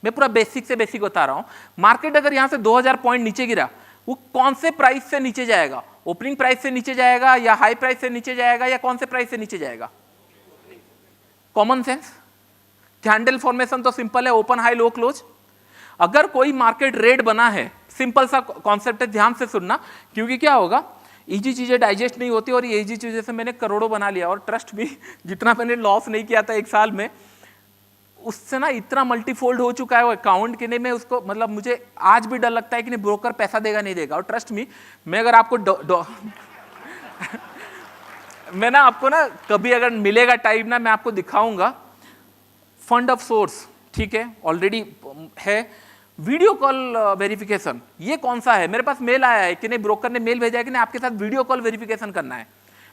मैं पूरा बेसिक से बेसिक बता रहा हूं, मार्केट अगर यहां से 2000 पॉइंट नीचे गिरा, वो कौन से प्राइस से नीचे जाएगा? ओपनिंग प्राइस से नीचे जाएगा या हाई प्राइस से नीचे जाएगा या कौन से प्राइस से नीचे जाएगा? Common sense. कैंडल फॉर्मेशन तो सिंपल है, ओपन हाई लो क्लोज। अगर कोई मार्केट रेड बना है, सिंपल सा कॉन्सेप्ट है, ध्यान से सुनना, क्योंकि क्या होगा, इजी चीजें डाइजेस्ट नहीं होती और ये इजी चीजें से मैंने करोड़ों बना लिया। और ट्रस्ट भी, जितना मैंने लॉस नहीं किया था एक साल में, उससे ना इतना मल्टीफोल्ड हो चुका है वो अकाउंट कि नहीं, मैं उसको मतलब मुझे आज भी डर लगता है कि नहीं ब्रोकर पैसा देगा नहीं देगा। और ट्रस्ट मी, मैं अगर आपको मैं ना आपको ना कभी अगर मिलेगा टाइम ना, मैं आपको दिखाऊंगा फंड ऑफ सोर्स। ठीक है, ऑलरेडी है वीडियो कॉल वेरिफिकेशन। ये कौन सा है? मेरे पास मेल आया है कि नहीं, ब्रोकर ने मेल भेजा है कि नहीं आपके साथ वीडियो कॉल वेरिफिकेशन करना है।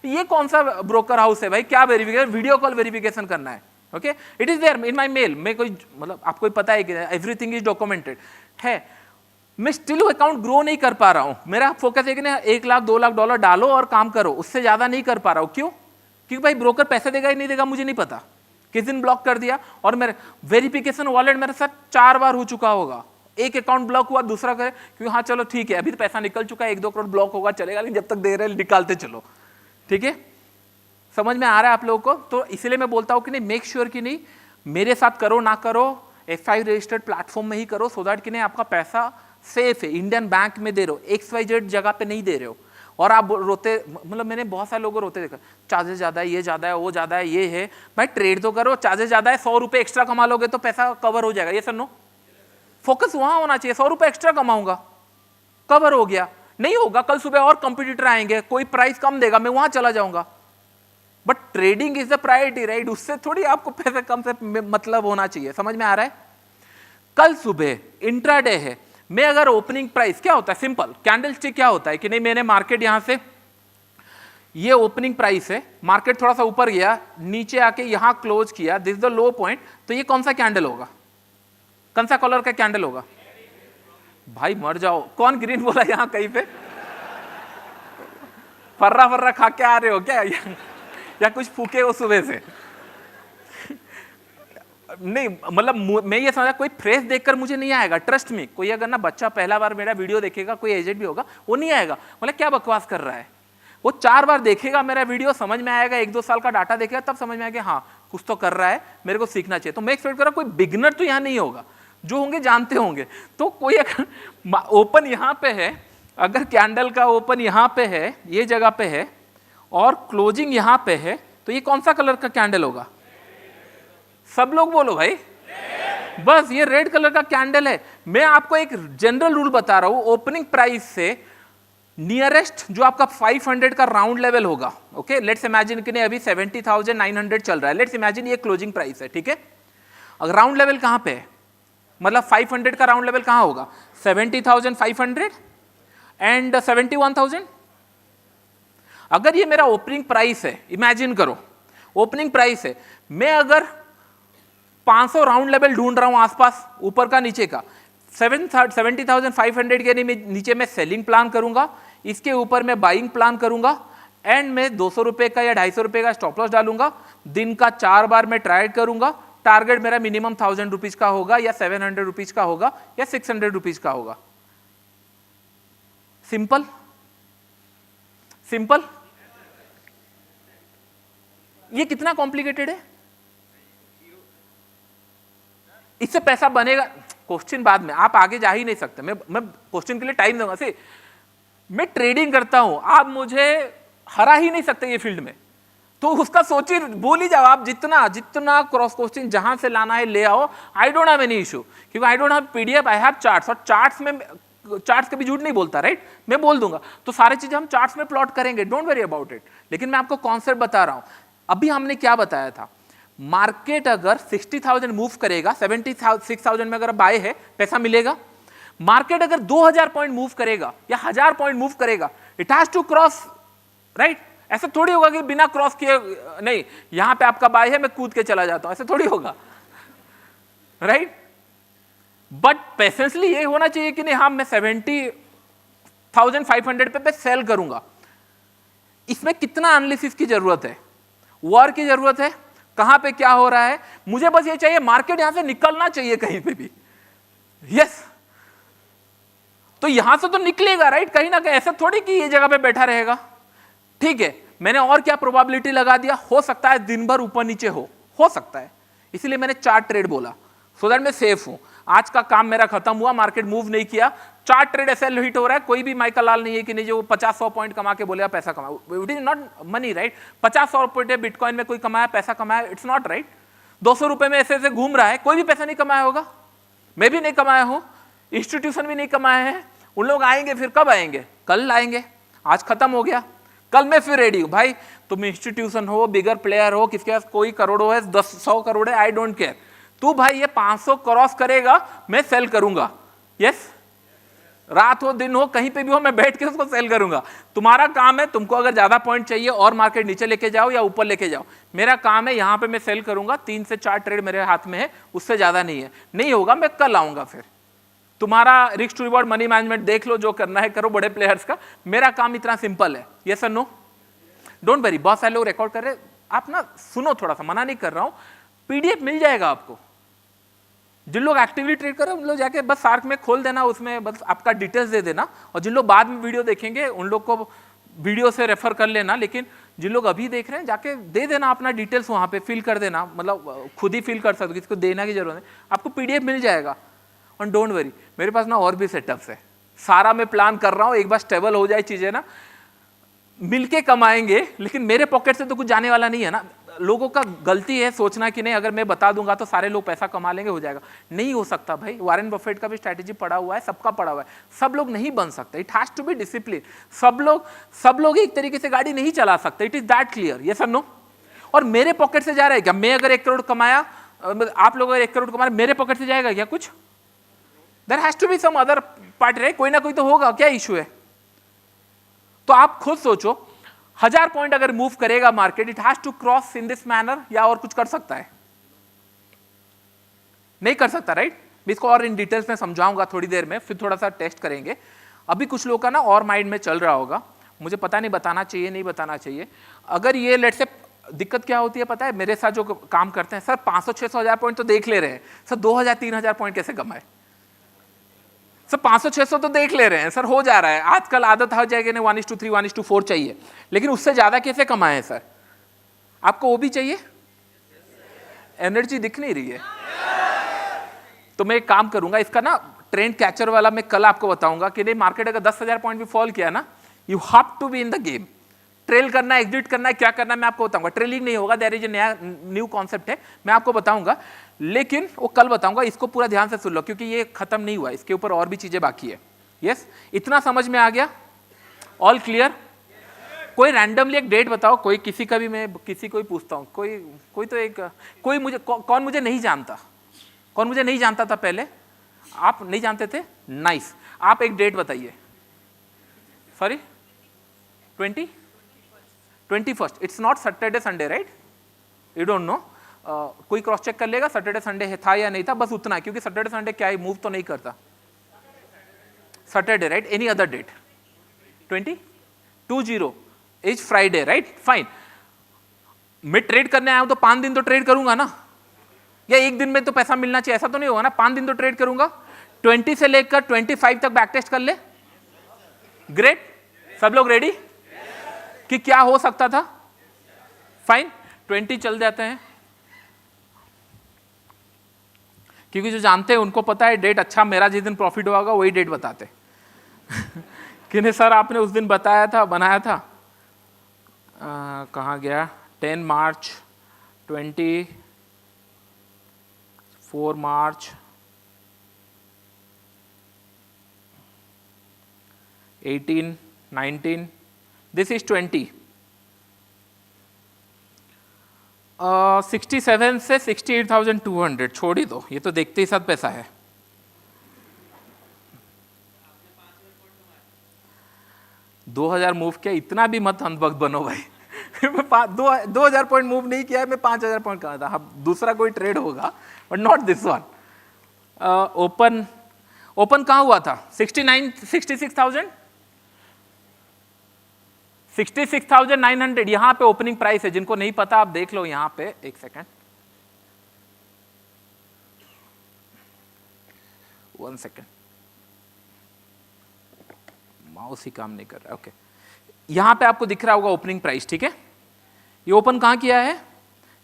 ये कौन सा ब्रोकर हाउस है भाई, क्या वेरिफिकेशन? वीडियो कॉल वेरिफिकेशन करना है। Okay, it is there in my mail. मैं कोई मतलब आपको पता है कि एवरीथिंग इज डॉक्यूमेंटेड है। मैं स्टिल अकाउंट ग्रो नहीं कर पा रहा हूं। मेरा फोकस है कि ना 1 लाख 2 लाख डॉलर डालो और काम करो, उससे ज्यादा नहीं कर पा रहा हूं। क्यों? क्योंकि भाई ब्रोकर पैसे देगा ही नहीं देगा मुझे नहीं पता, किस दिन ब्लॉक कर दिया। और मेरे वेरिफिकेशन वॉलेट मेरे साथ 4 बार हो चुका होगा। एक अकाउंट ब्लॉक हुआ, दूसरा करे, क्योंकि हाँ चलो ठीक है अभी तो पैसा निकल चुका है, 1-2 करोड़ ब्लॉक होगा चलेगा, लेकिन जब तक दे रहे निकालते चलो। ठीक है, समझ में आ रहा है आप लोगों को? तो इसलिए मैं बोलता हूं कि नहीं, मेक श्योर कि नहीं मेरे साथ करो ना करो, F5 रजिस्टर्ड प्लेटफॉर्म में ही करो, सो दैट कि नहीं आपका पैसा सेफ है। इंडियन बैंक में दे रहे हो, XYZ जगह पे नहीं दे रहे हो। और आप रोते, मतलब मैंने बहुत सारे लोगों रोते देखा, चार्जेस ज्यादा है, ये ज्यादा है, वो ज्यादा है, ये है। भाई ट्रेड तो करो, चार्जेस ज्यादा है, 100 रुपए एक्स्ट्रा कमा लोगे तो पैसा कवर हो जाएगा। ये सर नो, फोकस वहां होना चाहिए। 100 रुपए एक्स्ट्रा कमाऊंगा, कवर हो गया। नहीं होगा, कल सुबह और कंपटीटर आएंगे, कोई प्राइस कम देगा, मैं वहां चला जाऊंगा। But trading is the priority, right? उससे थोड़ी आपको पैसे कम से मतलब होना चाहिए। समझ में आ रहा है? कल सुबह इंट्राडे है, मैं अगर ओपनिंग प्राइस क्या होता है, सिंपल कैंडल स्टिक क्या होता है कि नहीं, मैंने मार्केट यहां से, ये ओपनिंग प्राइस है, मार्केट थोड़ा सा ऊपर गया, नीचे आके यहां क्लोज किया, दिस द लो पॉइंट, तो ये कौन सा कैंडल होगा? कौन सा कलर का कैंडल होगा? भाई मर जाओ, कौन ग्रीन बोला यहां कहीं पे? फर्रा खा के आ रहे हो क्या या कुछ फूके हो सुबह से? नहीं मतलब मैं ये समझा कोई फ्रेश देखकर मुझे नहीं आएगा, ट्रस्ट मी। कोई अगर ना बच्चा पहला बार मेरा वीडियो देखेगा, कोई एजेंट भी होगा, वो नहीं आएगा मतलब क्या बकवास कर रहा है। वो 4 बार देखेगा मेरा वीडियो, समझ में आएगा, 1-2 साल का डाटा देखेगा, तब समझ में आएगा हाँ कुछ तो कर रहा है, मेरे को सीखना चाहिए। तो मैं एक्सपेक्ट कर रहा हूं कोई बिगनर तो यहाँ नहीं होगा, जो होंगे जानते होंगे। तो कोई अगर ओपन यहाँ पे है, अगर कैंडल का ओपन यहाँ पे है, ये जगह पे है, और क्लोजिंग यहाँ पे है, तो ये कौन सा कलर का कैंडल होगा? सब लोग बोलो भाई, बस ये रेड कलर का कैंडल है। मैं आपको एक जनरल रूल बता रहा हूं, ओपनिंग प्राइस से नियरेस्ट जो आपका 500 का राउंड लेवल होगा, ओके, लेट्स इमेजिन कि नहीं अभी 70,900 चल रहा है, लेट्स इमेजिन ये क्लोजिंग प्राइस है, ठीक है। अगर राउंड लेवल कहां पे है, मतलब 500 का राउंड लेवल कहां होगा? 70,500 एंड 71,000। अगर ये मेरा ओपनिंग प्राइस है, इमेजिन करो ओपनिंग प्राइस है, मैं अगर 500 राउंड लेवल ढूंढ रहा हूं आसपास, ऊपर का नीचे का, 70,500 के नीचे मैं सेलिंग प्लान करूंगा, इसके ऊपर मैं बाइंग प्लान करूंगा, एंड में 200 रुपए का या 250 रुपए का स्टॉप लॉस डालूंगा। दिन का 4 बार मैं ट्राइड करूंगा। टारगेट मेरा मिनिमम 1000 रुपीज का होगा, या 700 रुपीज का होगा, या 600 रुपीज का होगा। Simple simple. ये कितना कॉम्प्लिकेटेड है? इससे पैसा बनेगा? क्वेश्चन बाद में, आप आगे जा ही नहीं सकते। मैं क्वेश्चन के लिए टाइम दूंगा। से मैं ट्रेडिंग करता हूं, आप मुझे हरा ही नहीं सकते ये फील्ड में, तो उसका सोचिए, भूल ही जाओ। आप जितना क्रॉस क्वेश्चन जहां से लाना है ले आओ, I don't have any issue, क्योंकि I don't have PDF, I have charts. और चार्ट्स में, चार्ट्स कभी झूठ नहीं बोलता, राइट? मैं बोल दूंगा, तो सारी चीजें हम चार्ट्स में प्लॉट करेंगे, डोंट वरी अबाउट इट। लेकिन मैं आपको कॉन्सेप्ट बता रहा हूं। अभी हमने क्या बताया था, मार्केट अगर 60,000 मूव करेगा, 76,000 में अगर बाय है, पैसा मिलेगा। मार्केट अगर 2000 पॉइंट मूव करेगा या 1000 पॉइंट मूव करेगा, it has to cross, right? ऐसा थोड़ी होगा कि बिना क्रॉस किए, नहीं यहां पे आपका बाय है मैं कूद के चला जाता हूं, ऐसा थोड़ी होगा, राइट? बट पेशेंसली ये होना चाहिए कि नहीं, हाँ मैं 70,500 पे सेल करूंगा। इसमें कितना एनालिसिस की जरूरत है, वॉर की जरूरत है, कहां पे क्या हो रहा है, मुझे बस ये चाहिए मार्केट यहां से निकलना चाहिए कहीं पे भी, यस। तो यहां से तो निकलेगा, राइट? कहीं ना कहीं, ऐसा थोड़ी कि ये जगह पे बैठा रहेगा। ठीक है, मैंने और क्या प्रोबेबिलिटी लगा दिया, हो सकता है दिन भर ऊपर नीचे हो सकता है, इसलिए मैंने 4 ट्रेड बोला, सो दैट मैं सेफ हूं। आज का काम मेरा खत्म हुआ, मार्केट मूव नहीं किया, 4 ट्रेड ऐसे हिट हो रहा है, कोई भी माइकल लाल नहीं है कि नहीं जो 50-100 पॉइंट कमा के बोलेगा पैसा कमा, it is not money, right? 50-100 point bitcoin में कोई कमाया, पैसा कमाया, इट्स नॉट राइट। 200 रुपए में ऐसे ऐसे घूम रहा है, कोई भी पैसा नहीं कमाया होगा, मैं भी नहीं कमाया हूं, इंस्टीट्यूशन भी नहीं कमाए हैं। उन लोग आएंगे, फिर कब आएंगे? कल आएंगे, आज खत्म हो गया, कल मैं फिर रेडी हूं। भाई तुम इंस्टीट्यूशन हो, बिगर प्लेयर हो, किसके पास कोई करोड़ों है, 10-100 करोड़ है, आई डोंट केयर, तू भाई ये 500 क्रॉस करेगा मैं सेल करूंगा, यस। रात हो दिन हो कहीं पे भी हो, मैं बैठ के उसको सेल करूंगा। तुम्हारा काम है, तुमको अगर ज्यादा पॉइंट चाहिए और मार्केट नीचे लेके जाओ या ऊपर लेके जाओ, मेरा काम है यहां पे मैं सेल करूंगा। 3 से 4 ट्रेड मेरे हाथ में है, उससे ज्यादा नहीं है, नहीं होगा मैं कल आऊंगा। फिर तुम्हारा risk to reward money management देख लो, जो करना है करो बड़े प्लेयर्स का, मेरा काम इतना सिंपल है, यस और नो? डोंट वरी, बहुत सारे लोग रिकॉर्ड कर रहे, आप ना सुनो, थोड़ा सा मना नहीं कर रहा हूं, पीडीएफ मिल जाएगा आपको। जिन लोग एक्टिवली ट्रेड कर रहे हैं उन लोग जाके बस सार्क में खोल देना, उसमें बस आपका डिटेल्स दे देना, और जिन लोग बाद में वीडियो देखेंगे उन लोग को वीडियो से रेफर कर लेना, लेकिन जिन लोग अभी देख रहे हैं जाके दे देना अपना डिटेल्स, वहां पे फिल कर देना, मतलब खुद ही फिल कर सकते हो, किसी को देना की जरूरत नहीं, आपको पीडीएफ मिल जाएगा। और डोंट वरी, मेरे पास ना और भी सेटअप्स है, सारा मैं प्लान कर रहा हूँ, एक बार स्टेबल हो जाए चीजें ना, मिलके कमाएंगे, लेकिन मेरे पॉकेट से तो कुछ जाने वाला नहीं है ना। लोगों का गलती है सोचना कि नहीं अगर मैं बता दूंगा तो सारे लोग पैसा कमा लेंगे, हो जाएगा, नहीं हो सकता भाई। वॉरेन बफेट का भी स्ट्रैटेजी पड़ा हुआ है, सबका पड़ा हुआ है, सब लोग नहीं बन सकते, it has to be discipline. सब लोग एक तरीके से गाड़ी नहीं चला सकते, इट इज दैट क्लियर, ये सर नो। और मेरे पॉकेट से जा रहा है क्या? मैं अगर 1 करोड़ कमाया, आप लोग अगर 1 करोड़ कमा रहे, मेरे पॉकेट से जाएगा क्या कुछ? There has to be some other party, right? कोई ना कोई तो होगा, क्या इशू है? तो आप खुद सोचो, 1000 पॉइंट अगर मूव करेगा market, it has to cross in this manner, या और कुछ कर सकता है? नहीं कर सकता, राइट? मैं इसको और इन डिटेल्स में समझाऊंगा थोड़ी देर में, फिर थोड़ा सा टेस्ट करेंगे। अभी कुछ लोगों का ना और माइंड में चल रहा होगा, मुझे पता नहीं बताना चाहिए नहीं बताना चाहिए। अगर ये लेट से, दिक्कत क्या होती है पता है, मेरे साथ जो काम करते हैं, सर 500-600 1000 पॉइंट तो देख ले रहे हैं, सर 2000-3000 पॉइंट कैसे कमाए? सर 500-600 तो देख ले रहे हैं सर, हो जा रहा है, आजकल आदत हो जाएगी ना 1:3 1:4 चाहिए, लेकिन उससे ज्यादा कैसे कमाए सर? आपको वो भी चाहिए? एनर्जी दिख नहीं रही है? तो मैं एक काम करूंगा, इसका ना ट्रेंड कैचर वाला मैं कल आपको बताऊंगा कि नहीं, मार्केट अगर 10,000 पॉइंट भी फॉल किया ना, you have to be in the game. Trail करना है, एग्जिट करना है, क्या करना है मैं आपको बताऊंगा। ट्रेलिंग नहीं होगा, देयर इज नया न्यू कॉन्सेप्ट है, मैं आपको बताऊंगा, लेकिन वो कल बताऊंगा। इसको पूरा ध्यान से सुन लो, क्योंकि ये खत्म नहीं हुआ, इसके ऊपर और भी चीजें बाकी है। यस, इतना समझ में आ गया? All clear? कोई रैंडमली एक डेट बताओ, कोई किसी का भी, मैं किसी को ही पूछता हूँ, कोई तो एक, कोई मुझे, कौन मुझे नहीं जानता? कौन मुझे नहीं जानता था पहले? आप नहीं जानते थे? नाइस, आप एक डेट बताइए। Sorry, 21st, it's not Saturday Sunday, right? You don't know? कोई क्रॉस चेक कर लेगा सैटरडे संडे था या नहीं था, बस उतना है, क्योंकि सैटरडे संडे क्या है, मूव तो नहीं करता। Saturday, right? Any other date? 20 is Friday, right? Fine. मैं ट्रेड करने आया हूं तो 5 दिन तो ट्रेड करूंगा ना, या एक दिन में तो पैसा मिलना चाहिए, ऐसा तो नहीं होगा ना, 5 दिन तो ट्रेड करूंगा। 20 से लेकर 25 तक बैक टेस्ट कर ले। ग्रेट, सब लोग रेडी कि क्या हो सकता था? फाइन, 20 चल जाते हैं, क्योंकि जो जानते हैं उनको पता है डेट अच्छा, मेरा जिस दिन प्रॉफिट होगा वही डेट बताते कि नहीं सर आपने उस दिन बताया था, बनाया था। कहाँ गया? 10 मार्च, 24 मार्च, 18, 19, दिस इज 20। 67 से 68,200 छोड़ ही दो, ये तो देखते ही साथ पैसा है। 2000 मूव किया, इतना भी मत अंधभक्त बनो भाई। मैं 2000 पॉइंट मूव नहीं किया है, मैं 5000 पॉइंट कहा था। हाँ, दूसरा कोई ट्रेड होगा but not this one. Open कहाँ हुआ था? 66,900 यहां पे ओपनिंग प्राइस है। जिनको नहीं पता आप देख लो यहां पे, एक सेकेंड, 1 सेकेंड, माउस ही काम नहीं कर रहा। ओके, यहां पे आपको दिख रहा होगा ओपनिंग प्राइस, ठीक है। ये ओपन कहां किया है?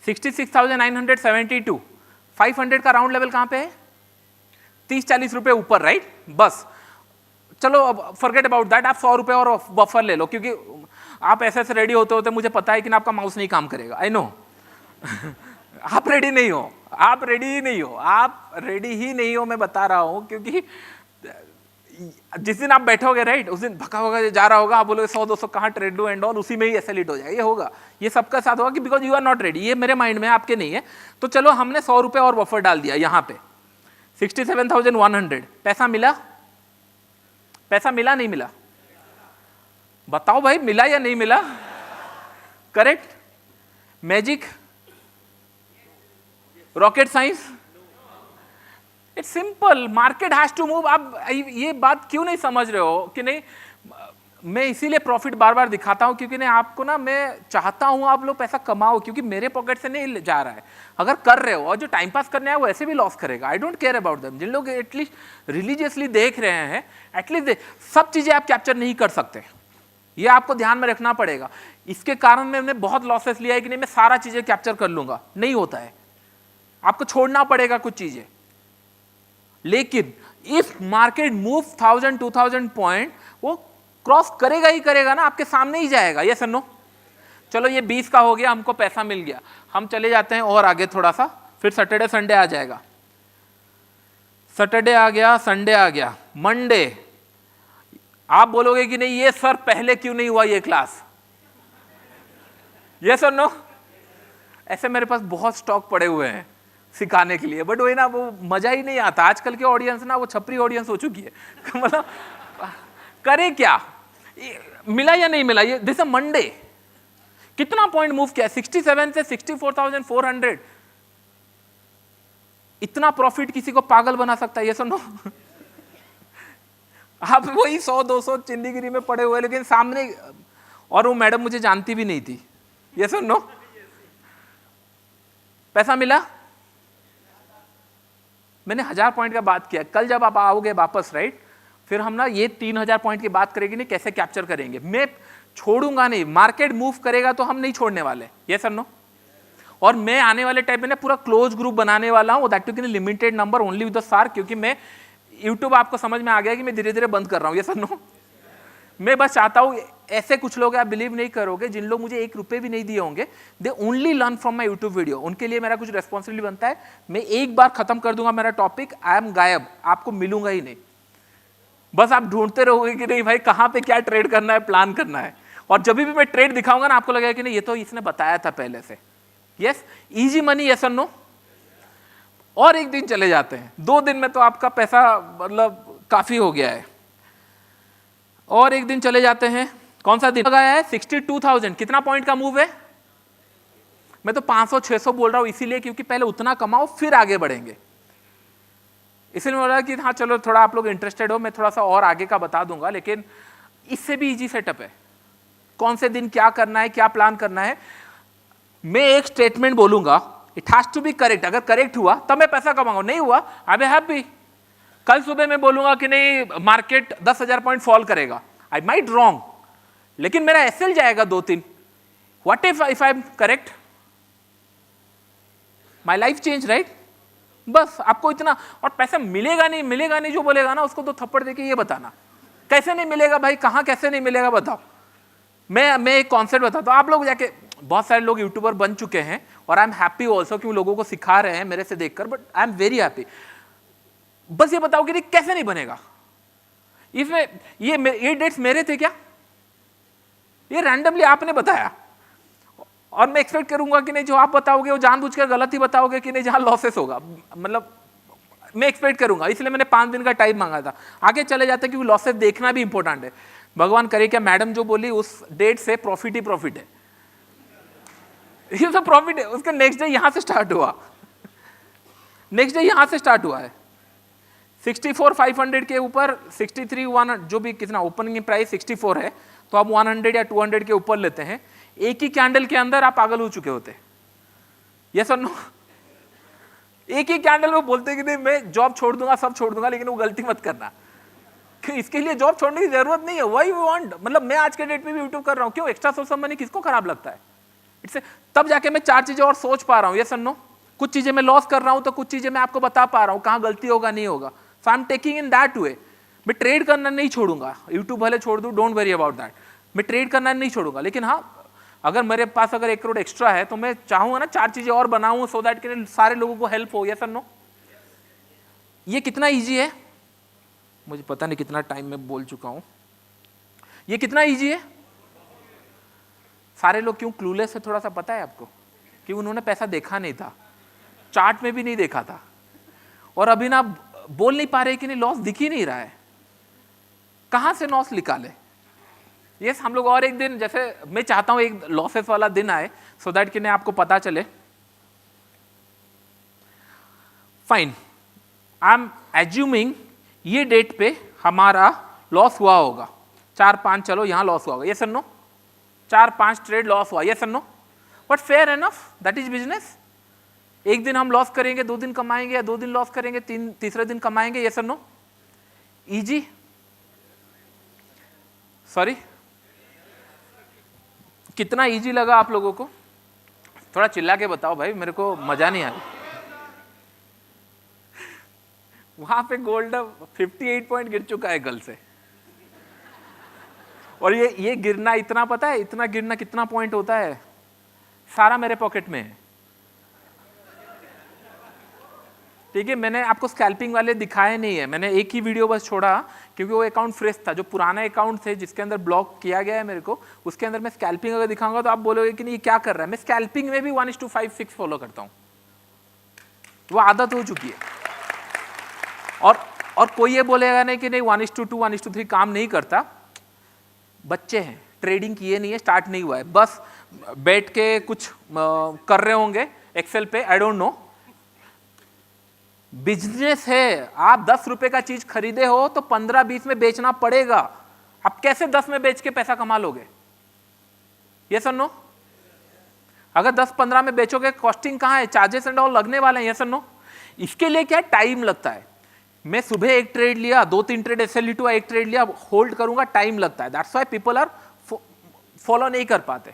66,972। 500 का राउंड लेवल कहां पे है? 30-40 रुपए ऊपर, राइट। बस चलो अब फॉरगेट अबाउट दैट, आप 100 रुपए और बफर ले लो, क्योंकि आप ऐसे ऐसे रेडी होते होते मुझे पता है कि ना आपका माउस नहीं काम करेगा, आई नो। आप रेडी नहीं हो, आप रेडी ही नहीं हो, आप रेडी ही नहीं हो, मैं बता रहा हूं। क्योंकि जिस दिन आप बैठोगे, राइट, उस दिन भगा भगा जा रहा होगा, आप बोलोगे 100-200 कहाँ ट्रेड डू एंड ऑल, उसी में ही एसएल हो जाएगा। ये होगा, ये सबका साथ होगा कि because you are not ready. ये मेरे माइंड में, आपके नहीं है। तो चलो हमने 100 रुपए और बफर डाल दिया यहाँ पे, 67,100। पैसा मिला? पैसा मिला नहीं मिला? बताओ भाई, मिला या नहीं मिला? Correct? Magic? Rocket science? It's simple, market has to move. आप ये बात क्यों नहीं समझ रहे हो कि नहीं? मैं इसीलिए प्रॉफिट बार बार दिखाता हूं, क्योंकि नहीं आपको ना, मैं चाहता हूं आप लोग पैसा कमाओ, क्योंकि मेरे पॉकेट से नहीं जा रहा है। अगर कर रहे हो और जो टाइम पास करने आए वो ऐसे भी लॉस करेगा। I don't care about them. जिन लोग एटलीस्ट रिलीजियसली देख रहे हैं, एटलीस्ट सब चीजें आप कैप्चर नहीं कर सकते, ये आपको ध्यान में रखना पड़ेगा। इसके कारण मैंने बहुत लॉसेस लिया है कि नहीं मैं सारा चीजें कैप्चर कर लूंगा, नहीं होता है। आपको छोड़ना पड़ेगा कुछ चीजें। लेकिन इफ मार्केट मूव 1000-2000 पॉइंट, वो क्रॉस करेगा ही करेगा ना, आपके सामने ही जाएगा। ये सुनो, चलो ये 20 का हो गया, हमको पैसा मिल गया। हम चले जाते हैं और आगे थोड़ा सा, फिर सैटरडे संडे आ जाएगा। सैटरडे आ गया, संडे आ गया, मंडे। आप बोलोगे कि नहीं ये सर पहले क्यों नहीं हुआ ये क्लास? ये सर नो, ऐसे मेरे पास बहुत स्टॉक पड़े हुए हैं सिखाने के लिए, बट वही ना, वो मजा ही नहीं आता। आजकल के ऑडियंस ना वो छपरी ऑडियंस हो चुकी है। मतलब करे क्या? मिला या नहीं मिला? ये दिस मंडे कितना पॉइंट मूव किया? 67 से 64,400। इतना प्रॉफिट किसी को पागल बना सकता है? ये सुनो, आप वही 100-200 चिंदीगिरी में पड़े हुए, लेकिन सामने, और वो मैडम मुझे जानती भी नहीं थी। ये सुनो, पैसा मिला? मैंने 1000 पॉइंट का बात किया। कल जब आप आओगे वापस, राइट, फिर हम ना ये 3000 पॉइंट की बात करेंगे, नहीं कैसे कैप्चर करेंगे। मैं छोड़ूंगा नहीं, मार्केट मूव करेगा तो हम नहीं छोड़ने वाले। ये सर नो। और मैं आने वाले टाइम में ना पूरा क्लोज ग्रुप बनाने वाला हूँ, that too can limited number only with the सार, क्योंकि मैं यूट्यूब आपको समझ में आ गया कि मैं धीरे धीरे बंद कर रहा हूँ। ये सर नो। मैं बस चाहता हूँ, ऐसे कुछ लोग आप बिलीव नहीं करोगे, जिन लोग मुझे 1 रुपए भी नहीं दिए होंगे, they only learn from my YouTube video. उनके लिए मेरा कुछ रेस्पॉन्सिबिलिटी बनता है। मैं एक बार खत्म कर दूंगा मेरा टॉपिक, आई एम गायब, आपको मिलूंगा ही नहीं। बस आप ढूंढते रहोगे कि नहीं भाई कहाँ पे क्या ट्रेड करना है, प्लान करना है। और जब भी मैं ट्रेड दिखाऊंगा ना, आपको लगेगा कि नहीं ये तो इसने बताया था पहले से। यस, इजी मनी, यस और नो। और एक दिन चले जाते हैं, 2 दिन में तो आपका पैसा मतलब काफी हो गया है। और एक दिन चले जाते हैं, कौन सा दिन लगाया है? 62,000। कितना पॉइंट का मूव है? मैं तो 500-600 बोल रहा हूं इसीलिए क्योंकि पहले उतना कमाओ फिर आगे बढ़ेंगे। इसलिए बोल रहा कि हाँ चलो, थोड़ा आप लोग इंटरेस्टेड हो, मैं थोड़ा सा और आगे का बता दूंगा, लेकिन इससे भी इजी सेटअप है। कौन से दिन क्या करना है, क्या प्लान करना है। मैं एक स्टेटमेंट बोलूंगा, it has to be correct. अगर करेक्ट हुआ तब मैं पैसा कमाऊंगा, नहीं हुआ आई बी हैप्पी। कल सुबह मैं बोलूंगा कि नहीं मार्केट 10,000 पॉइंट फॉल करेगा, आई माइट रॉन्ग, लेकिन मेरा एसएल जाएगा 2-3। What if I M correct? My life change, right. बस आपको इतना, और पैसा मिलेगा नहीं मिलेगा नहीं जो बोलेगा ना, उसको 2 थप्पड़ देके ये बताना कैसे नहीं मिलेगा भाई, कहाँ कैसे नहीं मिलेगा बताओ। मैं एक कॉन्सेप्ट बताता हूँ, आप लोग जाके, बहुत सारे लोग यूट्यूबर बन चुके हैं और आई एम हैप्पी ऑल्सो कि लोगों को सिखा रहे हैं मेरे से देखकर, but I am very happy. बस ये बताओ कि कैसे नहीं बनेगा। इसमें ये डेट्स मेरे थे क्या? ये रैंडमली आपने बताया, और मैं एक्सपेक्ट करूंगा कि नहीं जो आप बताओगे वो जानबूझकर गलत ही बताओगे कि नहीं जहां लॉसेस होगा, मतलब मैं एक्सपेक्ट करूंगा। इसलिए मैंने 5 दिन का टाइम मांगा था। आगे चले जाते हैं क्योंकि लॉसेस देखना भी इंपॉर्टेंट है। भगवान करे क्या मैडम जो बोली उस डेट से प्रॉफिट ही प्रॉफिट है, ये तो प्रॉफिट है। उसका नेक्स्ट डे यहां से स्टार्ट हुआ, नेक्स्ट डे यहां से स्टार्ट हुआ है 64,500 के ऊपर 63,100 जो भी कितना ओपनिंग प्राइस 64 है, तो आप 100 या 200 के ऊपर लेते हैं, एक ही कैंडल के अंदर आप पागल हो चुके होते। यस और नो? एक ही कैंडल में बोलते कि नहीं मैं जॉब छोड़ दूंगा, सब छोड़ दूंगा, लेकिन वो गलती मत करना, क्यों? इसके लिए जॉब छोड़ने की जरूरत नहीं है। व्हाई वी वांट, मतलब मैं आज के डेट में भी यूट्यूब कर रहा हूं, क्यों? एक्स्ट्रा सोर्स ऑफ मनी किसको खराब लगता है? इट्स तब जाके मैं 4 चीजें और सोच पा रहा हूं। यस और नो? कुछ चीजें मैं लॉस कर रहा हूं, तो कुछ चीजें मैं आपको बता पा रहा हूं कहां गलती होगा, नहीं होगा। So I am taking in that way. मैं ट्रेड करना नहीं छोड़ूंगा, यूट्यूब भले छोड़ दूं, डोंट वरी अबाउट दैट। मैं ट्रेड करना नहीं छोड़ूंगा, लेकिन हाँ, अगर मेरे पास अगर 1 करोड़ एक्स्ट्रा है तो मैं चाहूंगा ना 4 चीजें और बनाऊं, सो दैट कि सारे लोगों को हेल्प हो। यस और नो? ये कितना इजी है, मुझे पता नहीं कितना टाइम में बोल चुका हूं। ये कितना इजी है। सारे लोग क्यों क्लूलेस है थोड़ा सा पता है आपको? कि उन्होंने पैसा देखा नहीं था, चार्ट में भी नहीं देखा था, और अभी ना बोल नहीं पा रहे कि नहीं लॉस दिख ही नहीं रहा है, कहां से लॉस निकाले। यस, हम लोग और एक दिन, जैसे मैं चाहता हूं एक लॉसेस वाला दिन आए, सो दैट कि नहीं आपको पता चले। फाइन, आई एम एज्यूमिंग ये डेट पे हमारा लॉस हुआ होगा 4-5, चलो यहां लॉस हुआ होगा। यस और नो? 4-5 ट्रेड लॉस हुआ। यस और no? But fair enough, that is business. एक दिन हम लॉस करेंगे, 2 दिन कमाएंगे, या 2 दिन लॉस करेंगे, तीसरे दिन कमाएंगे। यस और नो? इजी? सॉरी, कितना इजी लगा आप लोगों को? थोड़ा चिल्ला के बताओ भाई, मेरे को मजा नहीं आया। वहां पे गोल्ड 58 पॉइंट गिर चुका है कल से, और ये गिरना इतना, पता है इतना गिरना कितना पॉइंट होता है? सारा मेरे पॉकेट में है। ठीक है, मैंने आपको स्कैल्पिंग वाले दिखाए नहीं है, मैंने एक ही वीडियो बस छोड़ा, क्योंकि वो अकाउंट फ्रेश था। जो पुराना अकाउंट थे जिसके अंदर ब्लॉक किया गया है मेरे को, उसके अंदर मैं स्कैल्पिंग अगर दिखाऊंगा तो आप बोलोगे कि नहीं ये क्या कर रहा है। मैं स्कैल्पिंग में भी 1:5-6 फॉलो करता हूं, वो आदत हो चुकी है। और कोई ये बोलेगा नहीं कि नहीं 1:2, 1:3 काम नहीं करता। बच्चे हैं, ट्रेडिंग किए नहीं है, स्टार्ट नहीं हुआ है, बस बैठ के कुछ कर रहे होंगे एक्सेल पे, आई डोंट नो। बिजनेस है, आप 10 रुपए का चीज खरीदे हो तो 15-20 में बेचना पड़ेगा। आप कैसे 10 में बेच के पैसा कमा लोगे? यस और नो? अगर 10-15 में बेचोगे, कॉस्टिंग कहां है, चार्जेस एंड ऑल लगने वाले हैं। यस और नो? इसके लिए क्या टाइम लगता है। मैं सुबह एक ट्रेड लिया, 2-3 ट्रेड ऐसे लिटुआ, एक ट्रेड लिया, होल्ड करूंगा, टाइम लगता है। That's why people are follow नहीं कर पाते,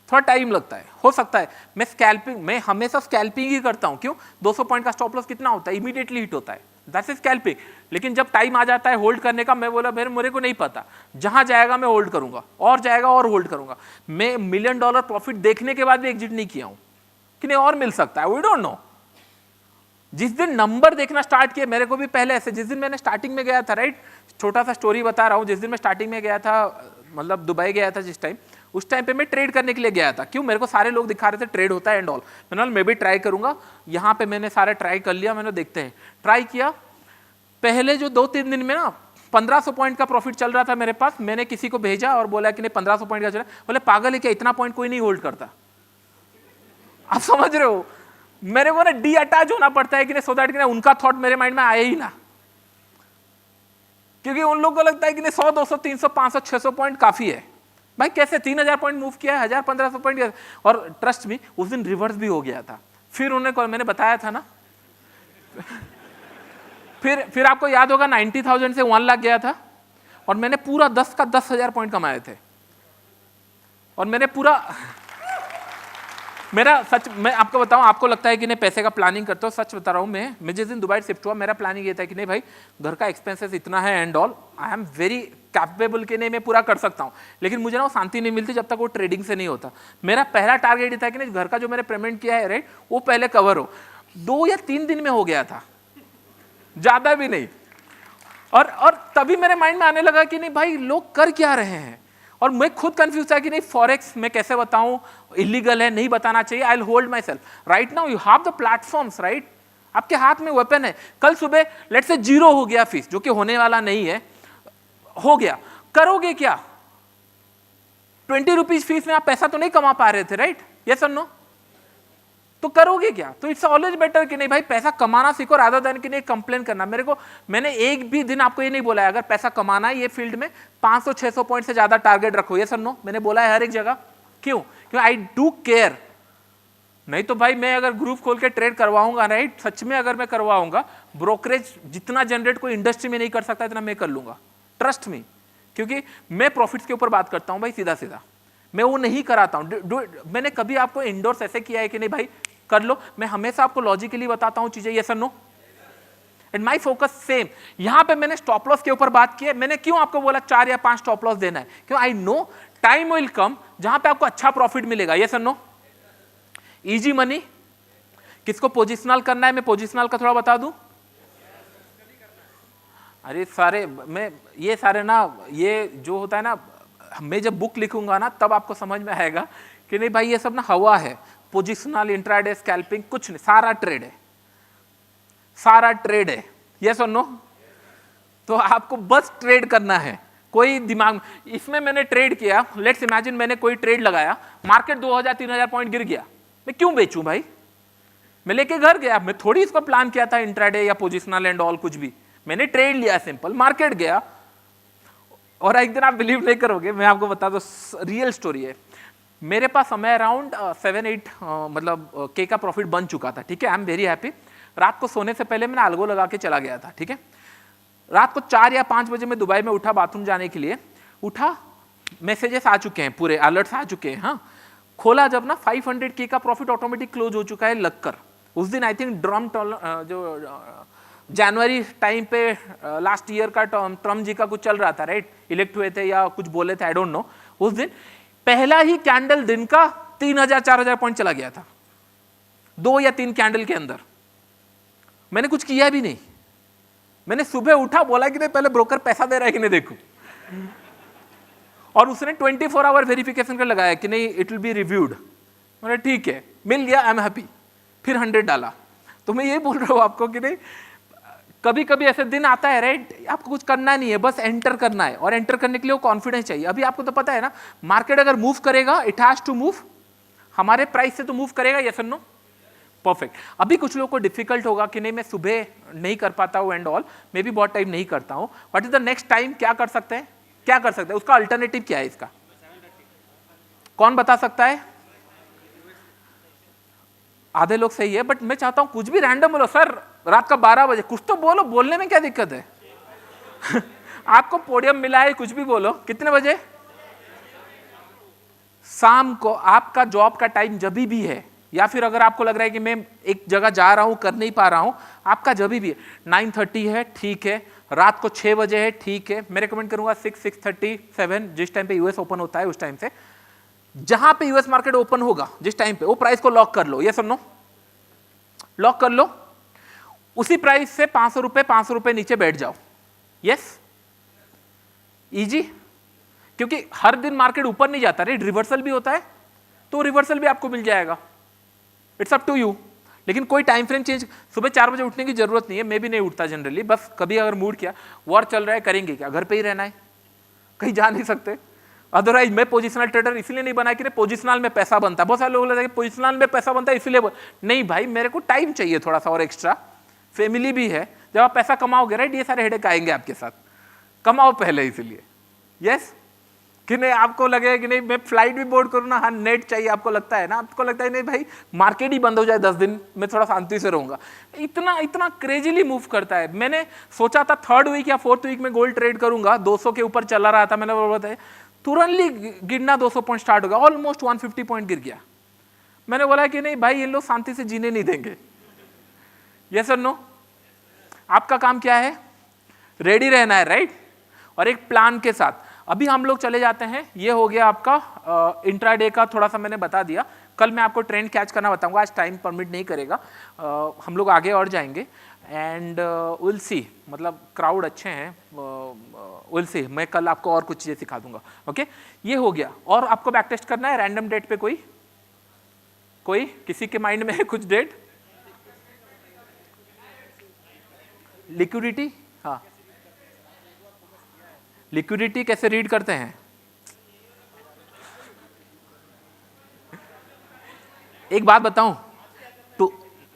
थोड़ा टाइम लगता है। हो सकता है मैं स्कैल्पिंग, मैं हमेशा स्कैल्पिंग ही करता हूं। क्यों? 200 पॉइंट का स्टॉप लॉस कितना होता है, इमीडिएटली हिट होता है, दैट्स स्कैल्पिंग। लेकिन जब टाइम आ जाता है होल्ड करने का, मैं बोला मेरे को नहीं पता, जहां जाएगा मैं होल्ड करूंगा, और जाएगा और होल्ड करूंगा। मैं $1 मिलियन प्रॉफिट देखने के बाद भी एग्जिट नहीं किया हूं कि नहीं और मिल सकता है, वी डोंट नो। जिस दिन नंबर देखना स्टार्ट किया, मेरे को भी पहले ऐसे, जिस दिन मैंने स्टार्टिंग में गया था, राइट, छोटा सा स्टोरी बता रहा हूं। जिस दिन मैं स्टार्टिंग में गया था, मतलब दुबई गया था जिस टाइम, उस टाइम पे मैं ट्रेड करने के लिए गया था। क्यों? मेरे को सारे लोग दिखा रहे थे ट्रेड होता है एंड ऑल, मैंने मैं भी ट्राई करूंगा। यहाँ पे मैंने सारा ट्राई कर लिया, मैंने देखते हैं, ट्राई किया। पहले जो 2-3 दिन में ना 1500 पॉइंट का प्रॉफिट चल रहा था मेरे पास। मैंने किसी को भेजा और बोला कि नहीं 1500 पॉइंट का चला, बोले पागल है क्या, इतना पॉइंट कोई नहीं होल्ड करता। आप समझ रहे हो? मेरे को ना डी अटैच होना पड़ता है कि नहीं, सो दैट कि ना उनका थॉट मेरे माइंड में आए ही ना, क्योंकि उन लोगों को लगता है कि नहीं 100, 200, 300, 500, 600 पॉइंट काफी है। भाई कैसे 3000 पॉइंट मूव किया है, 1000-1500 पॉइंट, और ट्रस्ट मी उस दिन रिवर्स भी हो गया था। फिर उन्होंने, मैंने बताया था ना, फिर आपको याद होगा 90,000 से 1 लाख गया था, और मैंने पूरा 10 का 10,000 पॉइंट कमाए थे। और मैंने पूरा, मेरा सच, मैं आपको बताऊं, आपको लगता है कि नहीं पैसे का प्लानिंग करते हो, सच बता रहा हूं, मैं जिस दिन दुबई शिफ्ट हुआ, मेरा प्लानिंग ये था कि नहीं भाई घर का एक्सपेंसेस इतना है and all, I am very capable कि नहीं मैं पूरा कर सकता हूं। लेकिन मुझे ना वो शांति नहीं मिलती जब तक वो ट्रेडिंग से नहीं होता। मेरा पहला टारगेट ये था कि नहीं घर का जो मैंने पेमेंट किया है, राइट, वो पहले कवर हो। 2 या 3 दिन में हो गया था, ज्यादा भी नहीं। और तभी मेरे माइंड में आने लगा कि नहीं भाई लोग कर क्या रहे हैं, और मैं खुद कंफ्यूज था कि नहीं फॉरेक्स मैं कैसे बताऊं, इलीगल है, नहीं बताना चाहिए, I will hold my self. Right now you have the platforms, right, आपके हाथ में वेपन है। कल सुबह लेट्स से 0 हो गया फीस, जो कि होने वाला नहीं है, हो गया, करोगे क्या? 20 रुपीज फीस में आप पैसा तो नहीं कमा पा रहे थे, राइट? यस और नो? तो करोगे क्या? तो इट्स ऑलवेज बेटर कि नहीं भाई पैसा कमाना सीखो रादर देन कि नहीं कंप्लेन करना। मैंने एक भी दिन आपको ये नहीं बोला है अगर पैसा कमाना है ये फील्ड में 500-600 पॉइंट से ज्यादा टारगेट रखो। यस और नो? मैंने बोला है हर एक जगह। क्यों? क्यों? I do care. नहीं तो भाई मैं अगर ग्रुप खोल के ट्रेड करवाऊंगा, राइट, सच में अगर मैं करवाऊंगा, ब्रोकरेज जितना जनरेट कोई इंडस्ट्री में नहीं कर सकता इतना मैं कर लूंगा, ट्रस्ट मी। क्योंकि मैं प्रॉफिट्स के ऊपर बात करता हूं भाई, सीधा सीधा मैं वो नहीं कराता हूं। मैंने कभी आपको इंडोर्स ऐसे किया है कि नहीं भाई कर लो? मैं हमेशा आपको लॉजिकली बताता हूं चीजें। यस और no? And my focus same. यहां पे मैंने स्टॉप लॉस के ऊपर बात की है। मैंने क्यों आपको बोला 4 या 5 स्टॉप लॉस देना है? क्यों? I know time will come जहां पे आपको अच्छा प्रॉफिट मिलेगा। यस और नो? Easy money. किसको पोजिशनल करना है? मैं पोजिशनल का थोड़ा बता दूं। अरे सारे मैं ये सारे ना, ये जो होता है ना, मैं जब बुक लिखूंगा ना तब आपको समझ में आएगा कि नहीं भाई ये सब ना हवा है। पोजिशनल, इंट्राडे, स्कैल्पिंग कुछ नहीं, सारा ट्रेड है, सारा ट्रेड है। यस और नो? तो आपको बस ट्रेड करना है। कोई दिमाग इसमें मैंने ट्रेड किया, लेट्स इमेजिन मैंने कोई ट्रेड लगाया, मार्केट 2000-3000 पॉइंट गिर गया, मैं क्यों बेचूं भाई? मैं लेके घर गया, मैं थोड़ी इसको प्लान किया था इंट्राडे या पोजिशनल एंड ऑल कुछ भी। मैंने ट्रेड लिया, सिंपल, मार्केट गया। और एक दिन आप बिलीव नहीं करोगे, मैं आपको बता दो, रियल स्टोरी है। मेरे पास समय अराउंड 7-8 मतलब के का प्रॉफिट बन चुका था, ठीक है। I am very happy. रात को सोने से पहले मैंने अलगो लगा के चला गया था, ठीक है। रात को 4 या 5 बजे मैं दुबई में उठा बाथरूम जाने के लिए, उठा, मैसेजेस आ चुके हैं, पूरे अलर्ट्स आ चुके हैं। हाँ, खोला जब ना 500 के का प्रॉफिट ऑटोमेटिक क्लोज हो चुका है लगकर। उस दिन आई थिंक जो जनवरी टाइम पे लास्ट ईयर का ट्रम्प जी का कुछ चल रहा था, राइट, इलेक्ट हुए थे या कुछ बोले थे, आई डोंट नो। उस दिन पहला ही कैंडल दिन का 3000-4000 पॉइंट चला गया था, 2 या 3 कैंडल के अंदर। मैंने कुछ किया भी नहीं। मैंने सुबह उठा, बोला कि नहीं पहले ब्रोकर पैसा दे रहा है कि नहीं देखो, और उसने 24 आवर वेरिफिकेशन का लगाया कि नहीं इट विल बी रिव्यूड। मैंने ठीक है, मिल गया, आई एम हैप्पी। फिर 100 डाला। तो मैं ये बोल रहा हूं आपको कि नहीं, कभी कभी ऐसे दिन आता है, राइट, आपको कुछ करना नहीं है, बस एंटर करना है। और एंटर करने के लिए वो कॉन्फिडेंस चाहिए। अभी आपको तो पता है ना, मार्केट अगर मूव करेगा, इट हैज टू मूव हमारे प्राइस से तो मूव करेगा। यस और नो? परफेक्ट। अभी कुछ लोगों को डिफिकल्ट होगा कि नहीं मैं सुबह नहीं कर पाता हूं एंड ऑल, मैं भी बहुत टाइम नहीं करता हूं। What is the next time? क्या कर सकते हैं? क्या कर सकते हैं? उसका अल्टरनेटिव क्या है इसका? कौन बता सकता है? आधे लोग सही है, बट मैं चाहता हूं कुछ भी रैंडम बोलो। सर रात का 12 बजे, कुछ तो बोलो, बोलने में क्या दिक्कत है? आपको पोडियम मिला है, कुछ भी बोलो। कितने बजे? शाम को। आपका जॉब का टाइम जब भी है, या फिर अगर आपको लग रहा है कि मैं एक जगह जा रहा हूं, कर नहीं पा रहा हूं, आपका जब भी है, 9:30 है, ठीक है, रात को 6 बजे है, ठीक है, मैं रिकमेंड करूंगा 6-6:30, 7, जिस टाइम पे यूएस ओपन होता है उस टाइम से, जहां पे यूएस मार्केट ओपन होगा जिस टाइम पे, वो प्राइस को लॉक कर लो। ये सुनो, लॉक कर लो। उसी प्राइस से 500 रुपए नीचे बैठ जाओ। Yes, easy. क्योंकि हर दिन मार्केट ऊपर नहीं जाता, राइट, रिवर्सल भी होता है, तो रिवर्सल भी आपको मिल जाएगा। It's up to you. लेकिन कोई टाइम फ्रेम चेंज, सुबह 4 बजे उठने की जरूरत नहीं है। मैं भी नहीं उठता जनरली, बस कभी अगर मूड किया, वॉर चल रहा है, करेंगे क्या, घर पे ही रहना है, कहीं जा नहीं सकते। अदरवाइज मैं पोजिशनल ट्रेडर इसलिए नहीं बना कि पोजिशनल में पैसा बनता है। बहुत सारे लोग लगता है कि पोजिशनल में पैसा बनता है इसलिए नहीं भाई, मेरे को टाइम चाहिए थोड़ा सा और एक्स्ट्रा, फैमिली भी है। जब आप पैसा कमाओगे, राइट, ये सारे हेडेक आएंगे आपके साथ, कमाओ पहले इसलिए। यस कि नहीं? आपको लगेगा कि नहीं मैं फ्लाइट भी बोर्ड करूँ ना, हाँ नेट चाहिए, आपको लगता है ना, आपको लगता है नहीं भाई मार्केट ही बंद हो जाए 10 दिन, मैं थोड़ा शांति से रहूंगा। इतना क्रेजीली मूव करता है। मैंने सोचा था 3rd वीक या 4th वीक में गोल्ड ट्रेड करूंगा, 200 के ऊपर चला रहा था, मैंने बोला तुरंत गिरना 200 पॉइंट स्टार्ट होगा, ऑलमोस्ट 150 पॉइंट गिर गया। मैंने बोला कि नहीं भाई ये लोग शांति से जीने नहीं देंगे। यस और नो? आपका काम क्या है? रेडी रहना है, राइट, और एक प्लान के साथ। अभी हम लोग चले जाते हैं। ये हो गया आपका इंट्राडे का, थोड़ा सा मैंने बता दिया। कल मैं आपको ट्रेंड कैच करना बताऊंगा, आज टाइम परमिट नहीं करेगा। हम लोग आगे और जाएंगे एंड विल सी, मतलब क्राउड अच्छे हैं, विल सी। मैं कल आपको और कुछ चीज़ें सिखा दूंगा। ओके, ये हो गया। और आपको बैक टेस्ट करना है रैंडम डेट पे। कोई किसी के माइंड में है कुछ डेट? लिक्विडिटी, हाँ, लिक्विडिटी कैसे रीड करते हैं? एक बात बताऊं तो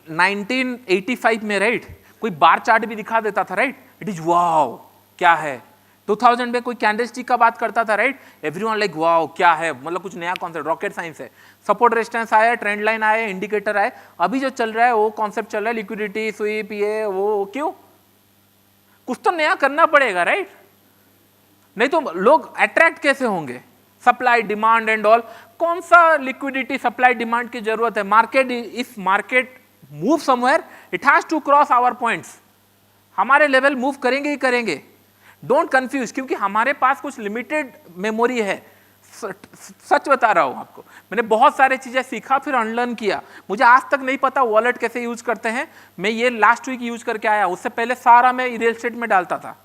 1985 में राइट कोई बार चार्ट भी दिखा देता था राइट, इट इज वाओ क्या है। 2000 में कोई कैंडलस्टिक का बात करता था राइट, एवरीवन लाइक वाओ क्या है, मतलब कुछ नया कॉन्सेप्ट, रॉकेट साइंस है। सपोर्ट रेजिस्टेंस आया, ट्रेंड लाइन आया, इंडिकेटर आए, अभी जो चल रहा है वो कॉन्सेप्ट चल रहा है लिक्विडिटी स्वीप, ये वो, क्यों? कुछ तो नया करना पड़ेगा राइट, नहीं तो लोग अट्रैक्ट कैसे होंगे? सप्लाई डिमांड एंड ऑल, कौन सा लिक्विडिटी सप्लाई डिमांड की जरूरत है? Market, if market move somewhere it has to cross our points, हमारे लेवल मूव करेंगे ही करेंगे। डोंट कंफ्यूज, क्योंकि हमारे पास कुछ लिमिटेड मेमोरी है। सच बता रहा हूं आपको, मैंने बहुत सारे चीजें सीखा फिर अनलर्न किया। मुझे आज तक नहीं पता वॉलेट कैसे यूज करते हैं, मैं ये लास्ट वीक यूज करके आया, उससे पहले सारा मैं रियल एस्टेट में डालता था।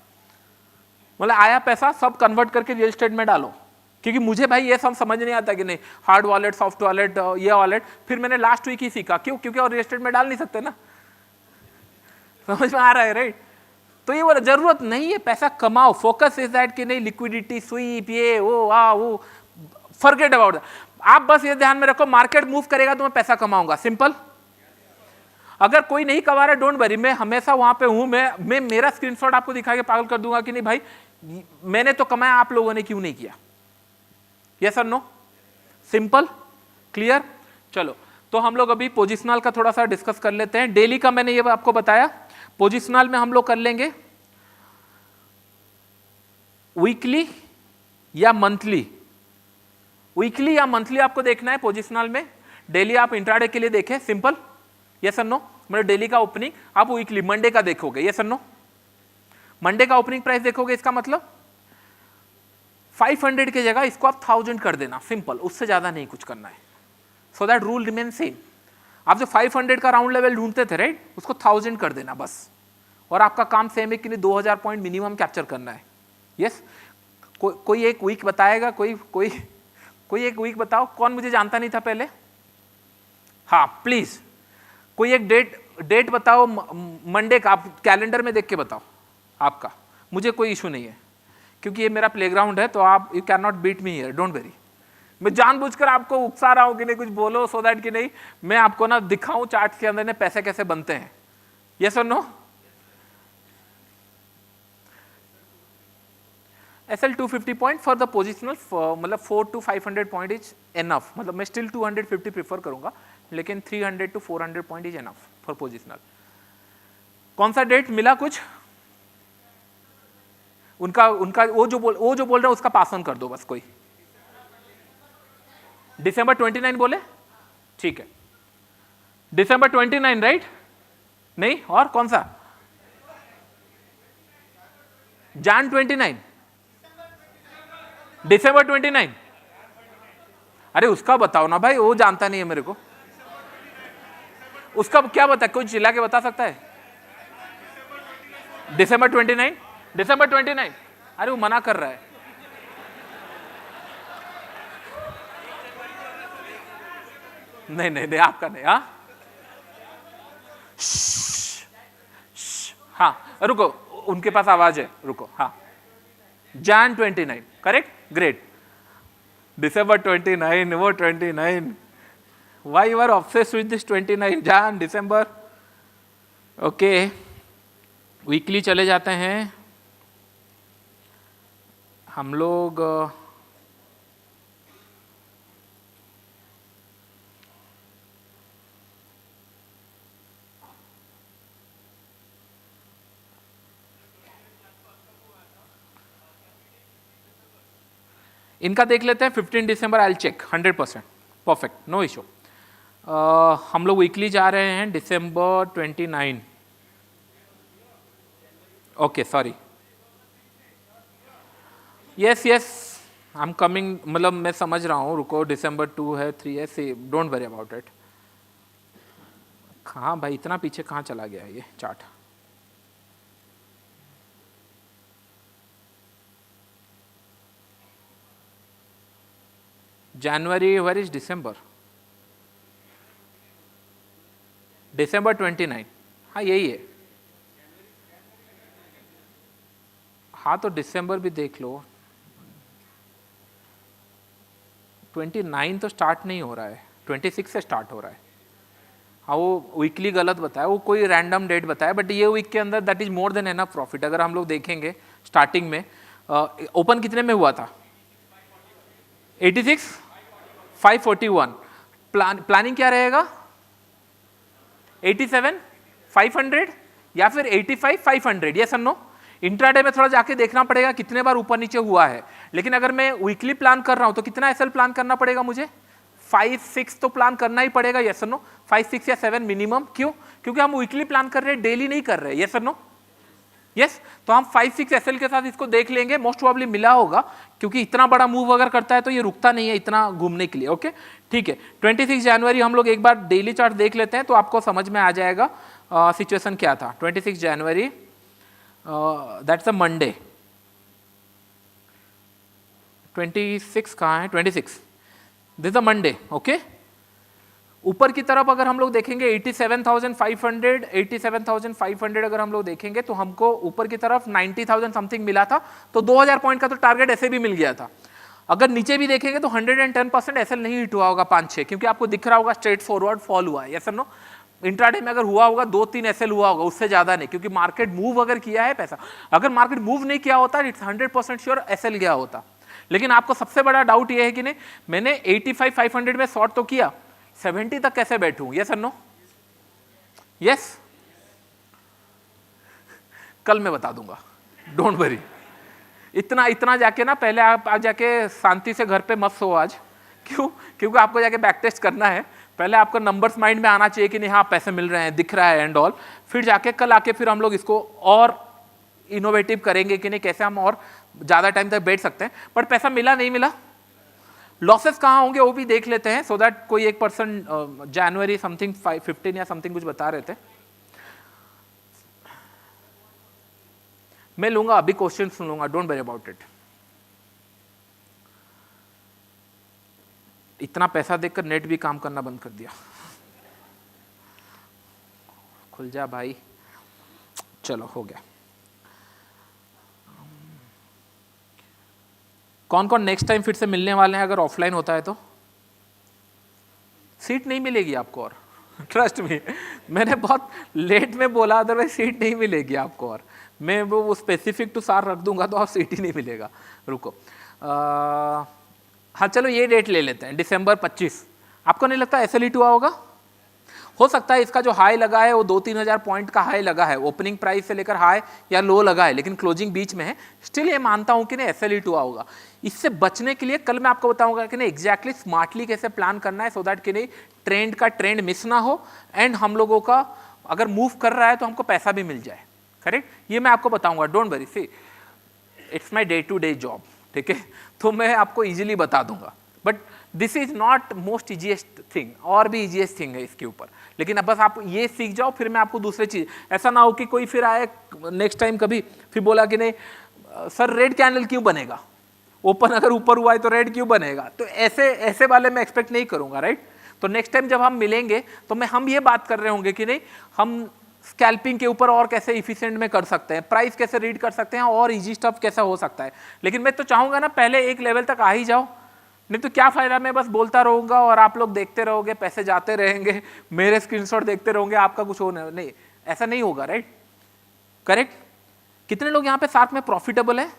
मतलब आया पैसा सब कन्वर्ट करके रियल एस्टेट में डालो, क्योंकि मुझे भाई ये सब समझ नहीं आता कि नहीं हार्ड वॉलेट, सॉफ्ट वॉलेट, ये वॉलेट। फिर मैंने लास्ट वीक ही सीखा, क्यों? क्योंकि और रियल एस्टेट में डाल नहीं सकते ना, समझ में आ रहा है राइट? तो ये बोला जरूरत नहीं है, पैसा कमाओ, फोकस इज दैट कि नहीं लिक्विडिटी स्वीप ये वो फॉरगेट अबाउट दैट। आप बस ये ध्यान में रखो मार्केट मूव करेगा तो मैं पैसा कमाऊंगा, सिंपल। अगर कोई नहीं कमा रहा डोंट वरी, मैं हमेशा वहां पे हूं, मैं मेरा स्क्रीनशॉट आपको दिखा के पागल कर दूंगा कि नहीं भाई मैंने तो कमाया, आप लोगों ने क्यों नहीं किया? यस और नो? Simple, clear. चलो तो हम लोग अभी पोजिशनल का थोड़ा सा डिस्कस कर लेते हैं। डेली का मैंने ये आपको बताया, पोजिशनल में हम लोग कर लेंगे वीकली या मंथली। वीकली या मंथली आपको देखना है पोजिशनल में, डेली आप इंट्राडे के लिए देखें, सिंपल। यस और नो? मतलब डेली का ओपनिंग आप वीकली मंडे का देखोगे, यस और नो? मंडे का ओपनिंग प्राइस देखोगे, इसका मतलब 500 की जगह इसको आप 1000 कर देना, सिंपल, उससे ज्यादा नहीं कुछ करना है। So that rule remain same. आप जो 500 का राउंड लेवल ढूंढते थे राइट, उसको 1000 कर देना बस, और आपका काम सेम है कि नहीं 2000 पॉइंट मिनिमम कैप्चर करना है। यस? कोई एक वीक बताएगा? कोई एक वीक बताओ, कौन मुझे जानता नहीं था पहले? हाँ प्लीज कोई एक डेट बताओ मंडे का, आप कैलेंडर में देख के बताओ आपका, मुझे कोई इशू नहीं है, क्योंकि ये मेरा प्लेग्राउंड है, तो आप you can not beat me here, don't worry. मैं जानबूझकर आपको उकसा रहा हूं कि नहीं कुछ बोलो, सो दैट कि नहीं मैं आपको ना दिखाऊं चार्ट के अंदर ने पैसे कैसे बनते हैं। यस और no? SL 250 point for the positional, मतलब 4 to 500 पॉइंट इज एनफ, मतलब मैं स्टिल 250 प्रीफर करूंगा, लेकिन 300 to 400 point is enough for positional. कौन सा डेट मिला कुछ? उनका वो जो बोल रहे हैं उसका पास ऑन कर दो बस। कोई दिसंबर 29 बोले? ठीक है, दिसंबर 29 राइट? नहीं, और कौन सा? जान 29, दिसंबर 29? अरे उसका बताओ ना भाई, वो जानता नहीं है मेरे को, उसका क्या बता, कोई चिल्ला के बता सकता है? दिसंबर 29, दिसंबर 29। अरे वो मना कर रहा है। नहीं नहीं नहीं, आपका नहीं। हाँ रुको, उनके पास आवाज है, रुको। हाँ जान 29, करेक्ट, ग्रेट। दिसंबर 29, वो 29, why you are obsessed with this 29? जान, दिसंबर। ओके, वीकली चले जाते हैं हम लोग। इनका देख लेते हैं 15 दिसंबर, I check 100%, perfect, no issue. हम लोग वीकली जा रहे हैं दिसंबर 29। Okay sorry, yes yes I am coming, मतलब मैं समझ रहा हूँ, रुको। दिसंबर 2 है, 3 है, सी डोंट वरी अबाउट इट। हाँ भाई इतना पीछे कहाँ चला गया ये चार्ट? जनवरी, वेयर इज दिसंबर? दिसंबर 29, हाँ यही है। हाँ तो दिसंबर भी देख लो, 29 तो स्टार्ट नहीं हो रहा है, 26 से स्टार्ट हो रहा है। हाँ वो वीकली गलत बताया, वो कोई रैंडम डेट बताया, बट ये वीक के अंदर that is more than enough profit. अगर हम लोग देखेंगे स्टार्टिंग में ओपन कितने में हुआ था, 86 541। प्लानिंग क्या रहेगा, 87 500 या फिर 85 500, यस और नो। इंट्राडे में थोड़ा जाके देखना पड़ेगा कितने बार ऊपर नीचे हुआ है, लेकिन अगर मैं वीकली प्लान कर रहा हूं तो कितना एसएल प्लान करना पड़ेगा मुझे, 5-6 तो प्लान करना ही पड़ेगा, यस और नो। 5-6 या 7 मिनिमम। क्यों, क्योंकि हम वीकली प्लान कर रहे हैं, डेली नहीं कर रहे हैं, यस और नो। यस, तो हम 5-6 एसएल के साथ इसको देख लेंगे, मोस्ट प्रोबेबली मिला होगा, क्योंकि इतना बड़ा मूव अगर करता है तो ये रुकता नहीं है इतना घूमने के लिए। ओके ठीक है, 26 जनवरी हम लोग एक बार डेली चार्ट देख लेते हैं तो आपको समझ में आ जाएगा सिचुएशन क्या था। 26 जनवरी दैट्स अ मंडे, 26 कहाँ है, 26 this is a Monday. Okay, ऊपर की तरफ अगर हम लोग देखेंगे 87,500 अगर हम लोग देखेंगे तो हमको ऊपर की तरफ 90,000 समथिंग मिला था, तो 2000 पॉइंट का तो टारगेट ऐसे भी मिल गया था। अगर नीचे भी देखेंगे तो 110% एसएल नहीं हिट हुआ होगा 5-6, क्योंकि आपको दिख रहा होगा स्ट्रेट फॉरवर्ड फॉल हुआ है, यस और नो। इंट्राडे में अगर हुआ होगा 2-3 एसएल हुआ होगा, उससे ज्यादा नहीं, क्योंकि मार्केट मूव अगर किया है पैसा, अगर मार्केट मूव नहीं किया होता इट्स 100% श्योर एसएल गया होता। लेकिन आपको सबसे बड़ा डाउट ये है कि नहीं, मैंने 85,500 में शॉर्ट तो किया, 70 तक कैसे बैठूं, यस और नो। यस, कल मैं बता दूंगा, डोंट वरी। इतना जाके ना पहले आप जाके शांति से घर पे मत सो आज। क्यों, क्योंकि आपको जाके बैक टेस्ट करना है। पहले आपको नंबर्स माइंड में आना चाहिए कि नहीं हाँ पैसे मिल रहे हैं, दिख रहा है एंड ऑल, फिर जाके कल आके फिर हम लोग इसको और इनोवेटिव करेंगे कि नहीं, कैसे हम और ज्यादा टाइम तक बैठ सकते हैं। बट पैसा मिला नहीं मिला, लॉसेस कहाँ होंगे वो भी देख लेते हैं, सो दैट कोई एक पर्सन जनवरी समथिंग 15 या समथिंग कुछ बता रहे थे, मैं लूंगा अभी क्वेश्चन सुन लूंगा, डोंट वरी अबाउट इट। इतना पैसा देखकर नेट भी काम करना बंद कर दिया। खुल जा भाई, चलो हो गया। कौन कौन नेक्स्ट टाइम फिर से मिलने वाले हैं, अगर ऑफलाइन होता है तो? सीट नहीं मिलेगी आपको और, ट्रस्ट मी, मैंने बहुत लेट में बोला, अदरवाइज सीट नहीं मिलेगी आपको और। मैं वो स्पेसिफिक टू सार रख दूंगा तो आप सीट ही नहीं मिलेगा। रुको, हाँ चलो ये डेट ले लेते हैं, दिसंबर 25। आपको नहीं लगता SLE हुआ होगा? हो सकता है इसका जो हाई लगा है वो 2-3 हज़ार पॉइंट का हाई लगा है, ओपनिंग प्राइस से लेकर हाई या लो लगा है, लेकिन क्लोजिंग बीच में है। स्टिल ये मानता हूं कि नहीं SLE हुआ होगा। इससे बचने के लिए कल मैं आपको बताऊंगा कि नहीं एग्जैक्टली स्मार्टली कैसे प्लान करना है, सो दैट कि नहीं ट्रेंड का ट्रेंड मिस ना हो, एंड हम लोगों का अगर मूव कर रहा है तो हमको पैसा भी मिल जाए। करेक्ट, ये मैं आपको बताऊंगा, don't worry. See it's my day to day job, ठीक है, तो मैं आपको इजीली बता दूंगा। But this is not most easiest thing, और भी इजीएस्ट थिंग है इसके ऊपर, लेकिन अब बस आप ये सीख जाओ, फिर मैं आपको दूसरी चीज, ऐसा ना हो कि कोई फिर आए नेक्स्ट टाइम कभी फिर बोला कि नहीं सर रेड कैंडल क्यों बनेगा, ओपन अगर ऊपर हुआ है तो रेड क्यों बनेगा, तो ऐसे वाले मैं एक्सपेक्ट नहीं करूंगा, राइट। तो नेक्स्ट टाइम जब हम मिलेंगे तो हम ये बात कर रहे होंगे कि नहीं हम स्कैल्पिंग के ऊपर और कैसे इफिशिएंट में कर सकते हैं, प्राइस कैसे रीड कर सकते हैं, और इजी स्टफ कैसा हो सकता है। लेकिन मैं तो चाहूंगा ना पहले एक लेवल तक आ ही जाओ, नहीं तो क्या फायदा, मैं बस बोलता रहूंगा और आप लोग देखते रहोगे, पैसे जाते रहेंगे, मेरे स्क्रीनशॉट देखते रहोगे, आपका कुछ होना नहीं, ऐसा नहीं होगा, राइट। करेक्ट। कितने लोग यहाँ पे साथ में प्रॉफिटेबल है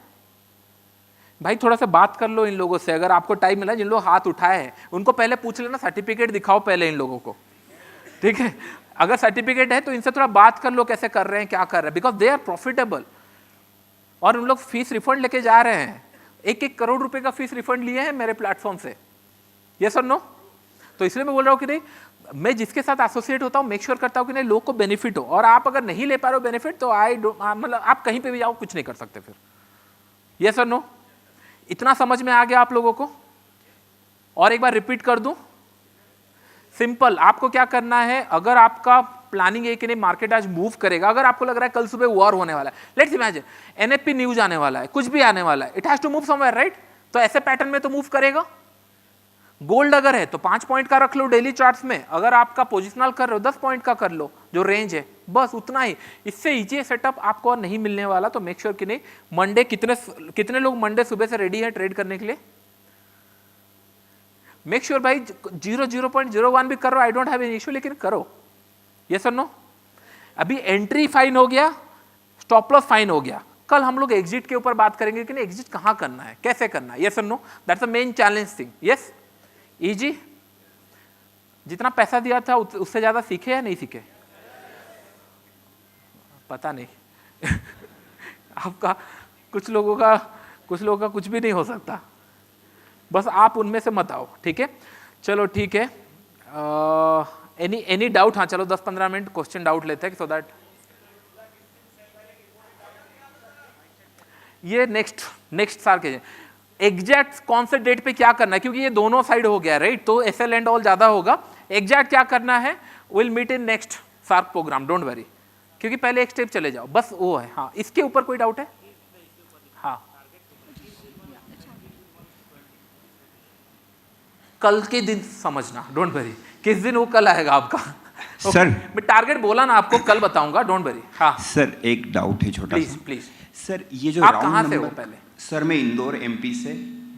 भाई? थोड़ा सा बात कर लो इन लोगों से, अगर आपको टाइम मिला। जिन लोग हाथ उठाए हैं उनको पहले पूछ लेना, सर्टिफिकेट दिखाओ पहले इन लोगों को, ठीक है। अगर सर्टिफिकेट है तो इनसे थोड़ा बात कर लो, कैसे कर रहे हैं, क्या कर रहे हैं, बिकॉज दे आर प्रॉफिटेबल, और उन लोग फीस रिफंड लेके जा रहे हैं। 1-1 करोड़ रुपए का फीस रिफंड लिए हैं मेरे प्लेटफॉर्म से, यस और नो। तो इसलिए मैं बोल रहा हूँ कि नहीं, मैं जिसके साथ एसोसिएट होता हूँ मेक श्योर करता हूँ कि नहीं लोग को बेनिफिट हो, और आप अगर नहीं ले पा रहे हो बेनिफिट तो मतलब आप कहीं पे भी जाओ कुछ नहीं कर सकते फिर, यस और नो। इतना समझ में आ गया आप लोगों को? और एक बार रिपीट कर दूं, सिंपल। आपको क्या करना है, अगर आपका प्लानिंग है कि नहीं मार्केट आज मूव करेगा, अगर आपको लग रहा है कल सुबह वॉर होने वाला है, लेट्स इमेजिन NFP न्यूज आने वाला है, कुछ भी आने वाला है, it has to move somewhere, right. तो ऐसे पैटर्न में तो मूव करेगा। गोल्ड अगर है तो 5 पॉइंट का रख लो डेली चार्ट्स में, अगर आपका पोजिशनल कर रहे हो 10 पॉइंट का कर लो, जो रेंज है, बस उतना ही। इससे ईजी सेटअप आपको और नहीं मिलने वाला। तो मेक श्योर कि नहीं, मंडे कितने लोग मंडे सुबह से रेडी हैं ट्रेड करने के लिए? मेक श्योर भाई 0.01 भी करो, आई डोंट हैव एनी इशू, लेकिन करो। यस और नो? अभी एंट्री फाइन हो गया, स्टॉप लॉस फाइन हो गया, कल हम लोग एग्जिट के ऊपर बात करेंगे कि एग्जिट कहां करना है, कैसे करना है। यस और no? That's the main challenge thing. Yes, easy. जितना पैसा दिया था उससे ज्यादा सीखे या नहीं सीखे? पता नहीं आपका कुछ लोगों का कुछ भी नहीं हो सकता, बस आप उनमें से मत आओ, ठीक है? चलो ठीक है। Any doubt? हाँ चलो 10-15 मिनट क्वेश्चन डाउट लेते हैं, सो दैट ये नेक्स्ट साल के एग्जैक्ट कौन से डेट पे क्या करना है, क्योंकि ये दोनों साइड हो गया, राइट? तो एसएल एंड ऑल ज्यादा होगा। एग्जैक्ट क्या करना है विल मीट इन नेक्स्ट सार्क प्रोग्राम, डोंट वरी, क्योंकि पहले एक स्टेप चले जाओ, बस वो है। हाँ, इसके ऊपर कोई डाउट है? हाँ, कल के दिन समझना, डोंट वरी, किस दिन वो कल आएगा आपका। सर मैं टारगेट बोला ना आपको, कल बताऊंगा, डोंट वरी। हाँ सर, एक डाउट है छोटा सा। प्लीज। सर ये जो आप राउंड कहाँ से हो नंबर, पहले? सर मैं इंदौर एमपी से।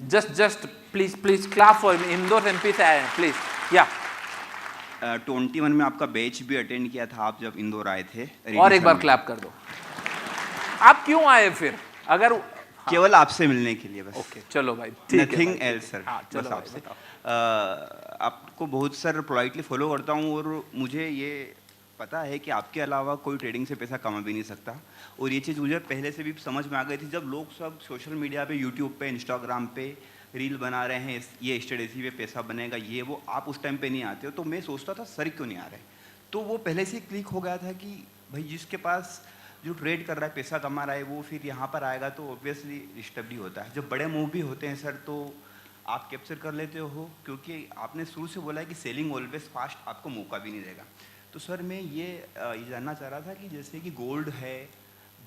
Just please class for Indore MP से आए हैं, प्लीज। या 21 में आपका बैच भी अटेंड किया था आप जब इंदौर आए थे। और एक बार क्लैप कर दो। आप क्यों आए फिर? अगर केवल आपसे मिलने के लिए बस। ओके चलो भाई, ठीक है। Nothing else sir. हाँ, चलो बस भाई, आपसे बताओ। आपको बहुत सर पोलाइटली फॉलो करता हूँ, और मुझे ये पता है कि आपके अलावा कोई ट्रेडिंग से पैसा कमा भी नहीं सकता। और ये चीज़ मुझे पहले से भी समझ में आ गई थी, जब लोग सब सोशल मीडिया पे, यूट्यूब पे, इंस्टाग्राम पे रील बना रहे हैं, ये स्ट्रेटेजी पे पैसा बनेगा, ये वो, आप उस टाइम पे नहीं आते हो। तो मैं सोचता था सर क्यों नहीं आ रहे। तो वो पहले से क्लिक हो गया था कि भाई जिसके पास जो ट्रेड कर रहा है, पैसा कमा रहा है, वो फिर यहाँ पर आएगा तो ऑब्वियसली डिस्टर्ब ही होता है। जब बड़े मूव भी होते हैं सर, तो आप कैप्चर कर लेते हो, क्योंकि आपने शुरू से बोला है कि सेलिंग ऑलवेज फास्ट, आपको मौका भी नहीं देगा। तो सर मैं ये जानना चाह रहा था कि जैसे कि गोल्ड है,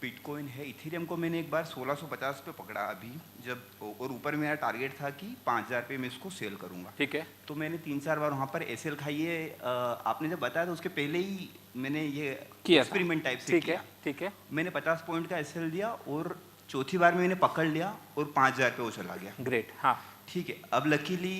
बिटकॉइन है, इथेरियम को मैंने एक बार 1650 पे पकड़ा अभी जब, और ऊपर मेरा टारगेट था कि 5000 पे मैं इसको सेल करूंगा, ठीक है। तो मैंने 3-4 बार वहाँ पर एसएल खाई है। आपने जब बताया था उसके पहले ही मैंने ये एक्सपेरिमेंट टाइप से किया। ठीक है। मैंने 50 पॉइंट का एसएल दिया, और चौथी बार में मैंने पकड़ लिया और 5000 पे वो चला गया। ग्रेट। हाँ ठीक है। अब लकीली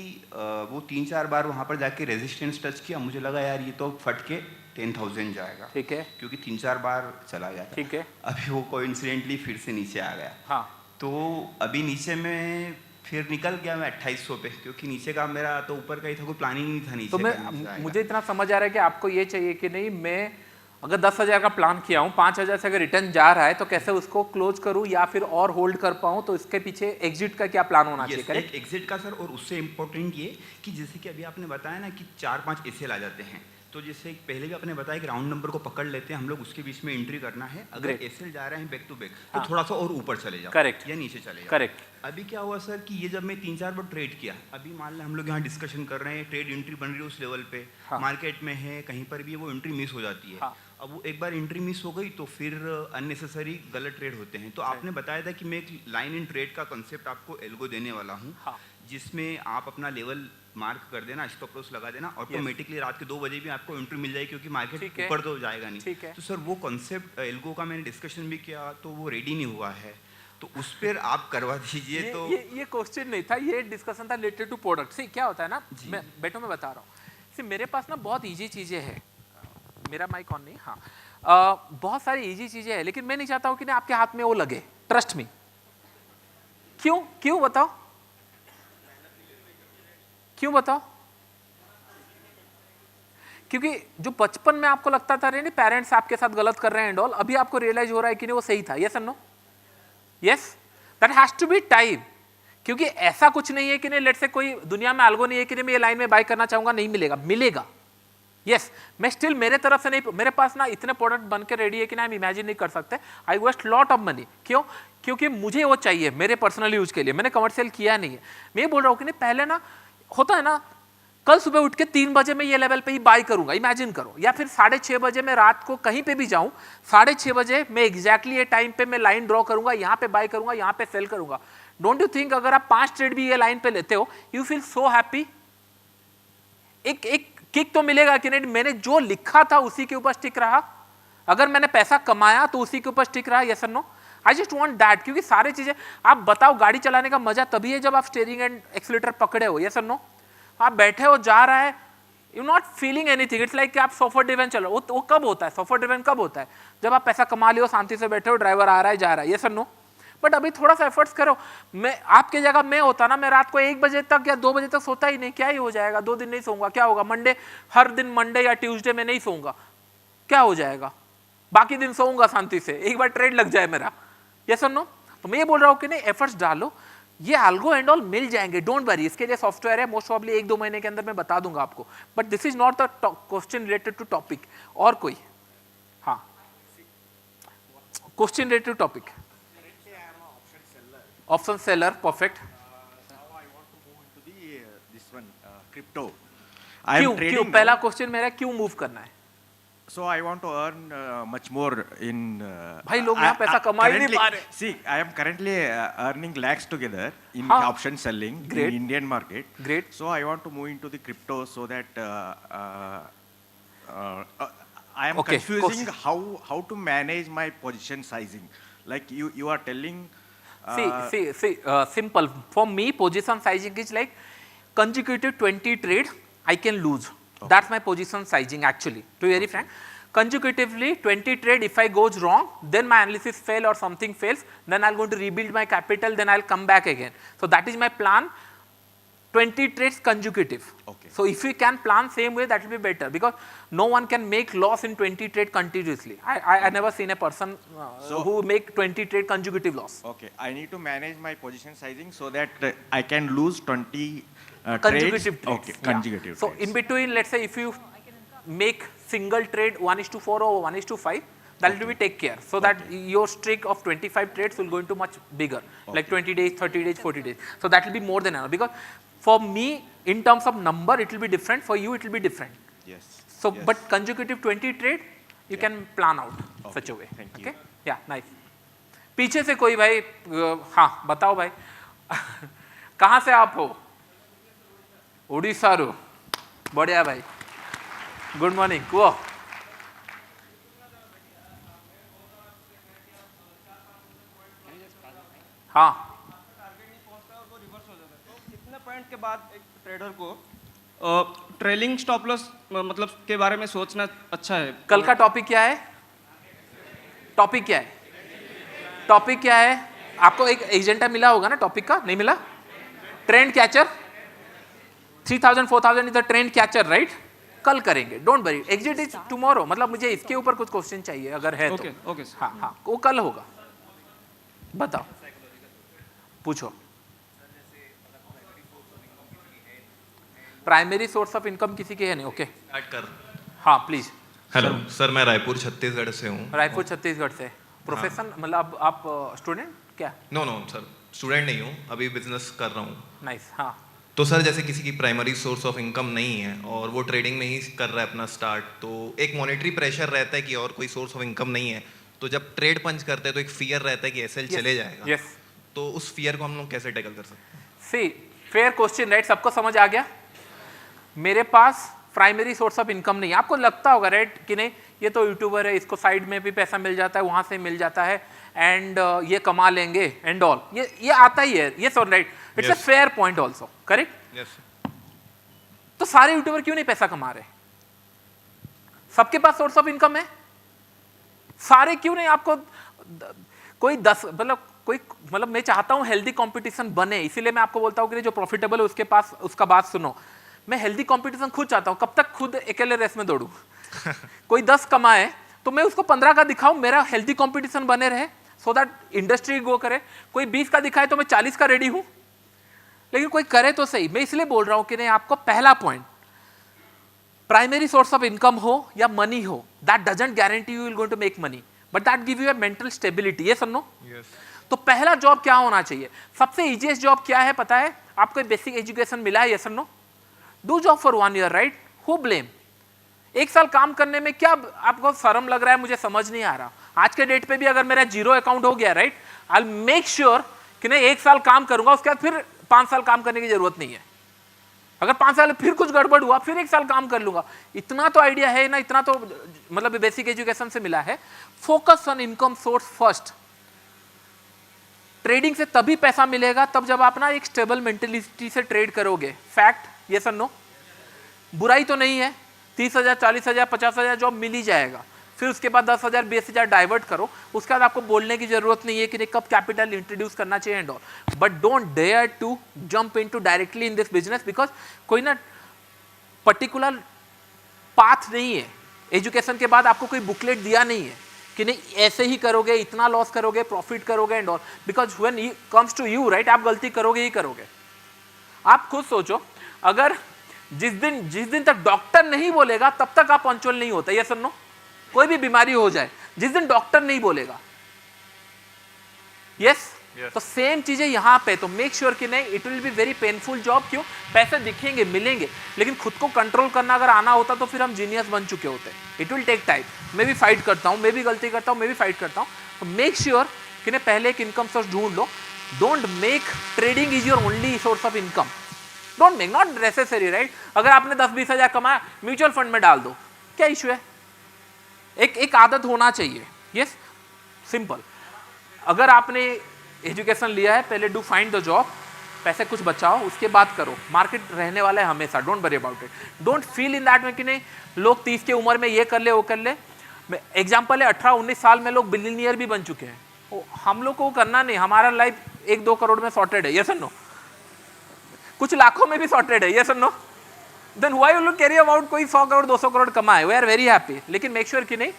वो 3-4 बार वहाँ पर जाके रेजिस्टेंस टच किया, मुझे लगा यार ये तो फट के 10,000 जाएगा, ठीक है, क्योंकि 3-4 बार चला गया था। ठीक है। अभी वो कोइंसिडेंटली फिर से नीचे आ गया। हाँ, तो अभी नीचे में फिर निकल गया मैं 2800 पे, क्योंकि नीचे का मेरा तो ऊपर का ही था, कोई प्लानिंग नहीं था नीचे तो का। मुझे इतना समझ आ रहा है कि आपको ये चाहिए कि नहीं, मैं अगर 10,000 का प्लान किया हूँ, 5,000 से अगर रिटर्न जा रहा है तो कैसे उसको क्लोज करूँ या फिर और होल्ड कर पाऊँ, तो इसके पीछे एग्जिट का क्या प्लान होना चाहिए? एक एग्जिट का सर, और उससे इम्पोर्टेंट ये कि जैसे कि अभी आपने बताया ना कि 4-5 एसएल आ जाते हैं, तो जैसे पहले भी आपने बताया कि राउंड नंबर को पकड़ लेते हैं हम लोग, उसके बीच में एंट्री करना है। अगर एसएल जा रहे हैं बैक टू बैक, तो थोड़ा सा और ऊपर चले जाओ, करेक्ट, या नीचे चले जाओ। करेक्ट। अभी क्या हुआ सर कि ये जब मैं 3-4 बार ट्रेड किया, अभी मान लें हम लोग यहाँ डिस्कशन कर रहे हैं, ट्रेड एंट्री बन रही है उस लेवल पे, मार्केट में है, कहीं पर भी वो एंट्री मिस हो जाती है। अब वो एक बार एंट्री मिस हो गई तो फिर अननेसेसरी गलत ट्रेड होते हैं। तो आपने बताया था कि मैं एक लाइन इन ट्रेड का कंसेप्ट आपको एल्गो देने वाला हूँ, जिसमें आप अपना लेवल मार्क कर देना, स्टॉप लॉस लगा देना, ऑटोमेटिकली रात के 2 बजे भी आपको एंट्री मिल जाएगी, क्योंकि मार्केट ऊपर तो जाएगा नहीं। तो सर वो कॉन्सेप्ट एल्गो का मैंने डिस्कशन भी किया, तो वो रेडी नहीं हुआ है, तो उस पर आप करवा दीजिए। तो ये क्वेश्चन नहीं था, ये डिस्कशन था रिलेटेड टू प्रोडक्ट। सी क्या होता है ना, मैं बता रहा हूँ। सी मेरे पास ना बहुत इजी चीजें हैं, मेरा माइक ऑन नहीं, हाँ, बहुत सारी इजी चीजें हैं, लेकिन मैं नहीं चाहता हूँ कि ना आपके हाथ में वो लगे, ट्रस्ट मी। क्यों बताओ, क्यों बताओ? क्योंकि जो बचपन में आपको लगता था नहीं पेरेंट्स आपके साथ गलत कर रहे हैं एंड ऑल, अभी आपको रियलाइज हो रहा है कि नहीं वो सही था। यस और no? Yes, that has to be time. क्योंकि ऐसा कुछ नहीं है कि नहीं, लेट्स से कोई दुनिया में अलगो नहीं है कि नहीं मैं ये लाइन में बाय करना चाहूंगा, नहीं मिलेगा, मिलेगा। यस, मैं स्टिल मेरे तरफ से नहीं, मेरे पास ना इतने प्रोडक्ट बन के रेडी है कि ना हम इमेजिन नहीं कर सकते। आई वेस्ट लॉट ऑफ मनी। क्यों? क्योंकि मुझे वो चाहिए मेरे पर्सनल यूज के लिए, मैंने कमर्शियल किया नहीं है। मैं ये बोल रहा हूँ कि नहीं, पहले ना होता है ना, कल सुबह उठ के 3 बजे मैं ये लेवल पे ही बाय करूंगा, इमेजिन करो, या फिर 6:30 बजे मैं रात को कहीं पे भी जाऊं, 6:30 बजे मैं एग्जैक्टली ये टाइम पे मैं लाइन ड्रॉ करूंगा, यहाँ पे बाय करूंगा, यहाँ पे सेल करूंगा। डोंट यू थिंक अगर आप 5 ट्रेड भी ये लाइन पे लेते हो, यू फील सो हैप्पी। एक किक तो मिलेगा कि नहीं, मैंने जो लिखा था उसी के ऊपर स्टिक रहा, अगर मैंने पैसा कमाया तो उसी के ऊपर स्टिक रहा, यस और no? I just want that, क्योंकि सारी चीजें आप बताओ, गाड़ी चलाने का मजा तभी है जब आप स्टीयरिंग एंड एक्सीलरेटर पकड़े हो, यस और नो? आप बैठे हो, जा रहा है, you not feeling anything, it's like कि आप सफर ड्रिवन चल रहे हो। वो कब होता है, सफर ड्रिवन कब होता है? जब आप पैसा कमा लियो, शांति से बैठे हो, ड्राइवर आ रहा है जा रहा है, यस और नो? बट अभी थोड़ा सा एफर्ट्स करो। मैं आपके जगह मैं होता ना, मैं रात को 1 बजे तक या 2 बजे तक सोता ही नहीं, क्या ही हो जाएगा? 2 दिन नहीं सोऊंगा, क्या होगा? मंडे, हर दिन मंडे या ट्यूसडे में नहीं सोऊंगा, क्या हो जाएगा? बाकी दिन सोऊंगा शांति से, एक बार ट्रेड लग जाए मेरा, यस और नो? तो मैं ये बोल रहा हूँ कि नहीं, एफर्ट्स डालो, ये अल्गो एंड ऑल मिल जाएंगे, डोंट वरी। इसके लिए सॉफ्टवेयर है, मोस्ट प्रॉब्ली 1-2 महीने के अंदर मैं बता दूंगा आपको, but this is not the question related to topic. और कोई? हाँ, question related to topic. Option seller, perfect. क्यों? पहला क्वेश्चन मेरा, क्यों मूव करना है? So I want to earn much more in. भाई लोग यहाँ पैसा कमा ही नहीं पा रहे। See, I am currently earning lakhs together in हाँ. option selling Great. in Indian market. Great. So I want to move into the crypto so that I am Okay, confusing how to manage my position sizing. Like you are telling. See, simple. For me, position sizing is like consecutive 20 trade, I can lose. Okay. That's my position sizing actually, to be very frank. Consecutively 20 trade, if I goes wrong, then my analysis fail or something fails, then I'm going to rebuild my capital, then I'll come back again. So that is my plan, 20 trades consecutive. Okay. So if you can plan same way, that will be better, because no one can make loss in 20 trade continuously. I never seen a person who make 20 trade consecutive loss. Okay, I need to manage my position sizing so that I can lose 20 consecutive trades. Okay, consecutive So trades. in between, let's say if you make single trade 1:4 or 1:5, that will be take care, so that your streak of 25 trades will go into much bigger, like 20 days, 30 days, 40 days. So that will be more than enough, because for me, in terms of number, it will be different. For you, it will be different. Yes. So, yes. but consecutive 20 trade, you can plan out such a way. Thank you. Okay? Yeah, nice. पीछे से कोई भाई, हाँ बताओ भाई, कहाँ से आप हो? उड़ीसा रू, बढ़िया भाई, गुड मॉर्निंग। कुओ हाँ, कितने पॉइंट के बाद एक ट्रेडर को ट्रेलिंग स्टॉप लॉस मतलब के बारे में सोचना अच्छा है? कल का टॉपिक क्या है? टॉपिक क्या है? टॉपिक क्या है? आपको एक एजेंडा मिला होगा ना टॉपिक का, नहीं मिला? Trend catcher, 3000 4000 is the trend catcher, right? कल करेंगे, don't worry, exit is tomorrow. मतलब मुझे इसके ऊपर कुछ क्वेश्चन चाहिए अगर है ओके तो। ओके हाँ हाँ, वो कल होगा, बताओ, पूछो। प्राइमरी सोर्स ऑफ इनकम किसी के है नहीं? ओके, स्टार्ट कर। हाँ प्लीज। हेलो सर, मैं रायपुर छत्तीसगढ़ से हूँ। रायपुर छत्तीसगढ़ से। प्रोफेशन मतलब आप स्टूडेंट क्या? नो सर, स्टूडेंट नहीं हूँ, अभी बिजनेस कर रहा हूँ। नाइस। हाँ, तो सर जैसे किसी की प्राइमरी सोर्स ऑफ इनकम नहीं है और वो ट्रेडिंग में ही कर रहा है अपना स्टार्ट, तो एक मॉनेटरी प्रेशर रहता है कि और कोई सोर्स ऑफ इनकम नहीं है, तो जब ट्रेड पंच करते हैं तो एक फियर रहता है कि एसएल चले जाएगा। यस। तो उस फियर को हम लोग कैसे टैकल कर सकते हैं? सी, फेयर क्वेश्चन, राइट? सबको समझ आ गया? मेरे पास प्राइमरी सोर्स ऑफ इनकम नहीं है। आपको लगता होगा राइट कि नहीं, ये तो यूट्यूबर है, इसको साइड में भी पैसा मिल जाता है, वहां से मिल जाता है, एंड ये कमा लेंगे एंड ऑल, ये आता ही है। ये so right, it's a fair point also, correct? Yes. तो सारे यूट्यूबर क्यों नहीं पैसा कमा रहे? सबके पास सोर्स ऑफ इनकम है, सारे क्यों नहीं? आपको कोई 10 मतलब मैं चाहता हूं हेल्दी कंपटीशन बने, इसीलिए मैं आपको बोलता हूं कि जो प्रॉफिटेबल है उसके पास उसका बात सुनो। मैं हेल्दी कंपटीशन खुद चाहता हूं, कब तक खुद अकेले रेस में दौड़ूं? कोई 10 कमाए तो मैं उसको 15 का दिखाऊं, मेरा हेल्दी कंपटीशन बने रहे, सो दैट इंडस्ट्री ग्रो करे। कोई 20 का दिखाए तो मैं 40 का रेडी हूं, लेकिन कोई करे तो सही। मैं इसलिए बोल रहा हूं कि नहीं, आपको पहला point, primary source of income हो या मनी हो, that doesn't guarantee you will going to make money, but that give you a mental stability. ये सुनो, तो पहला जॉब क्या होना चाहिए? सबसे इजीएस्ट जॉब क्या है पता है? आपको बेसिक एजुकेशन मिला है, यस और no? Do job for 1 year, right? Who blame? 1 साल काम करने में क्या आपको शर्म लग रहा है? मुझे समझ नहीं आ रहा। आज के डेट पे भी अगर मेरा 0 अकाउंट हो गया, right, I will make sure कि नहीं 1 साल काम करूंगा, उसके बाद फिर 5 साल काम करने की जरूरत नहीं है। अगर 5 साल फिर कुछ गड़बड़ हुआ फिर 1 साल काम कर लूंगा। इतना तो आइडिया है ना, इतना तो मतलब बेसिक एजुकेशन से मिला है। Focus on income source first. Trading से तभी पैसा मिलेगा तब जब आप ना एक स्टेबल मेंटेलिटी से ट्रेड करोगे। फैक्ट, यस और नो? बुराई तो नहीं है, 30,000 40,000 50,000 जॉब मिल ही जाएगा। फिर उसके बाद 10,000 20,000 डाइवर्ट करो, उसके बाद आपको बोलने की जरूरत नहीं है कि कब कैपिटल इंट्रोड्यूस करना चाहिए and all. But don't dare to jump into directly in this business, because कोई ना पर्टिकुलर पाथ नहीं है। एजुकेशन के बाद आपको कोई बुकलेट दिया नहीं है कि नहीं ऐसे ही करोगे, इतना लॉस करोगे, प्रॉफिट करोगे and all. Because when comes to you, right, आप गलती करोगे ही करोगे। आप खुद सोचो, अगर जिस दिन तक डॉक्टर नहीं बोलेगा तब तक आप पंचुअल नहीं होता। ये सुनो, कोई भी बीमारी हो जाए, जिस दिन डॉक्टर नहीं बोलेगा, यस, तो सेम चीजें यहां पे। तो मेक श्योर कि नहीं, it will be very painful job. क्यों? पैसे दिखेंगे, मिलेंगे, लेकिन खुद को कंट्रोल करना अगर आना होता तो फिर हम जीनियस बन चुके होते। It will take time. मैं भी फाइट करता हूं, मैं भी गलती करता हूं, मैं भी फाइट करता हूं। तो मेक श्योर कि नहीं, पहले एक इनकम सोर्स ढूंढ लो। Don't make trading is your only source of income. Don't make, not necessary, right. अगर आपने 10-20 हजार कमाया, म्यूचुअल फंड में डाल दो, क्या इशू है? एक आदत होना चाहिए। Yes, simple. अगर आपने एजुकेशन लिया है, पहले डू फाइंड द जॉब, पैसे कुछ बचाओ, उसके बाद करो। मार्केट रहने वाला है हमेशा, don't worry about it. Don't feel in that में कि नहीं लोग 30 की उम्र में ये कर ले वो कर ले। एग्जाम्पल है, 18-19 साल में लोग बिलियनियर भी बन चुके हैं। हम लोग को करना नहीं, हमारा लाइफ 1-2 करोड़ में सॉर्टेड है। यस और नो? कुछ लाखों में भी सॉर्टेड है। यस और no? Then why you carry about कोई 100 करोड़ 200 करोड़ कमाए, वी आर वेरी हैप्पी। लेकिन मेक श्योर कि नहीं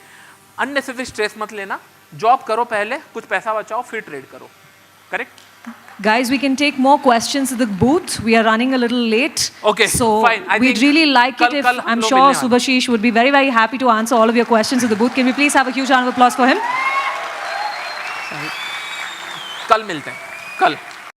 अननेसेसरी स्ट्रेस मत लेना। जॉब करो पहले, कुछ पैसा बचाओ, फिर ट्रेड करो। Correct? Guys, we can take more questions at the booth. We are running a little late. Okay, so fine. I we'd think really like it if kal hum I'm log sure milne वाले. Subhashish would be very, very happy to answer all of your questions at the booth. Can we please have a huge round of applause for him? कल मिलते हैं, कल।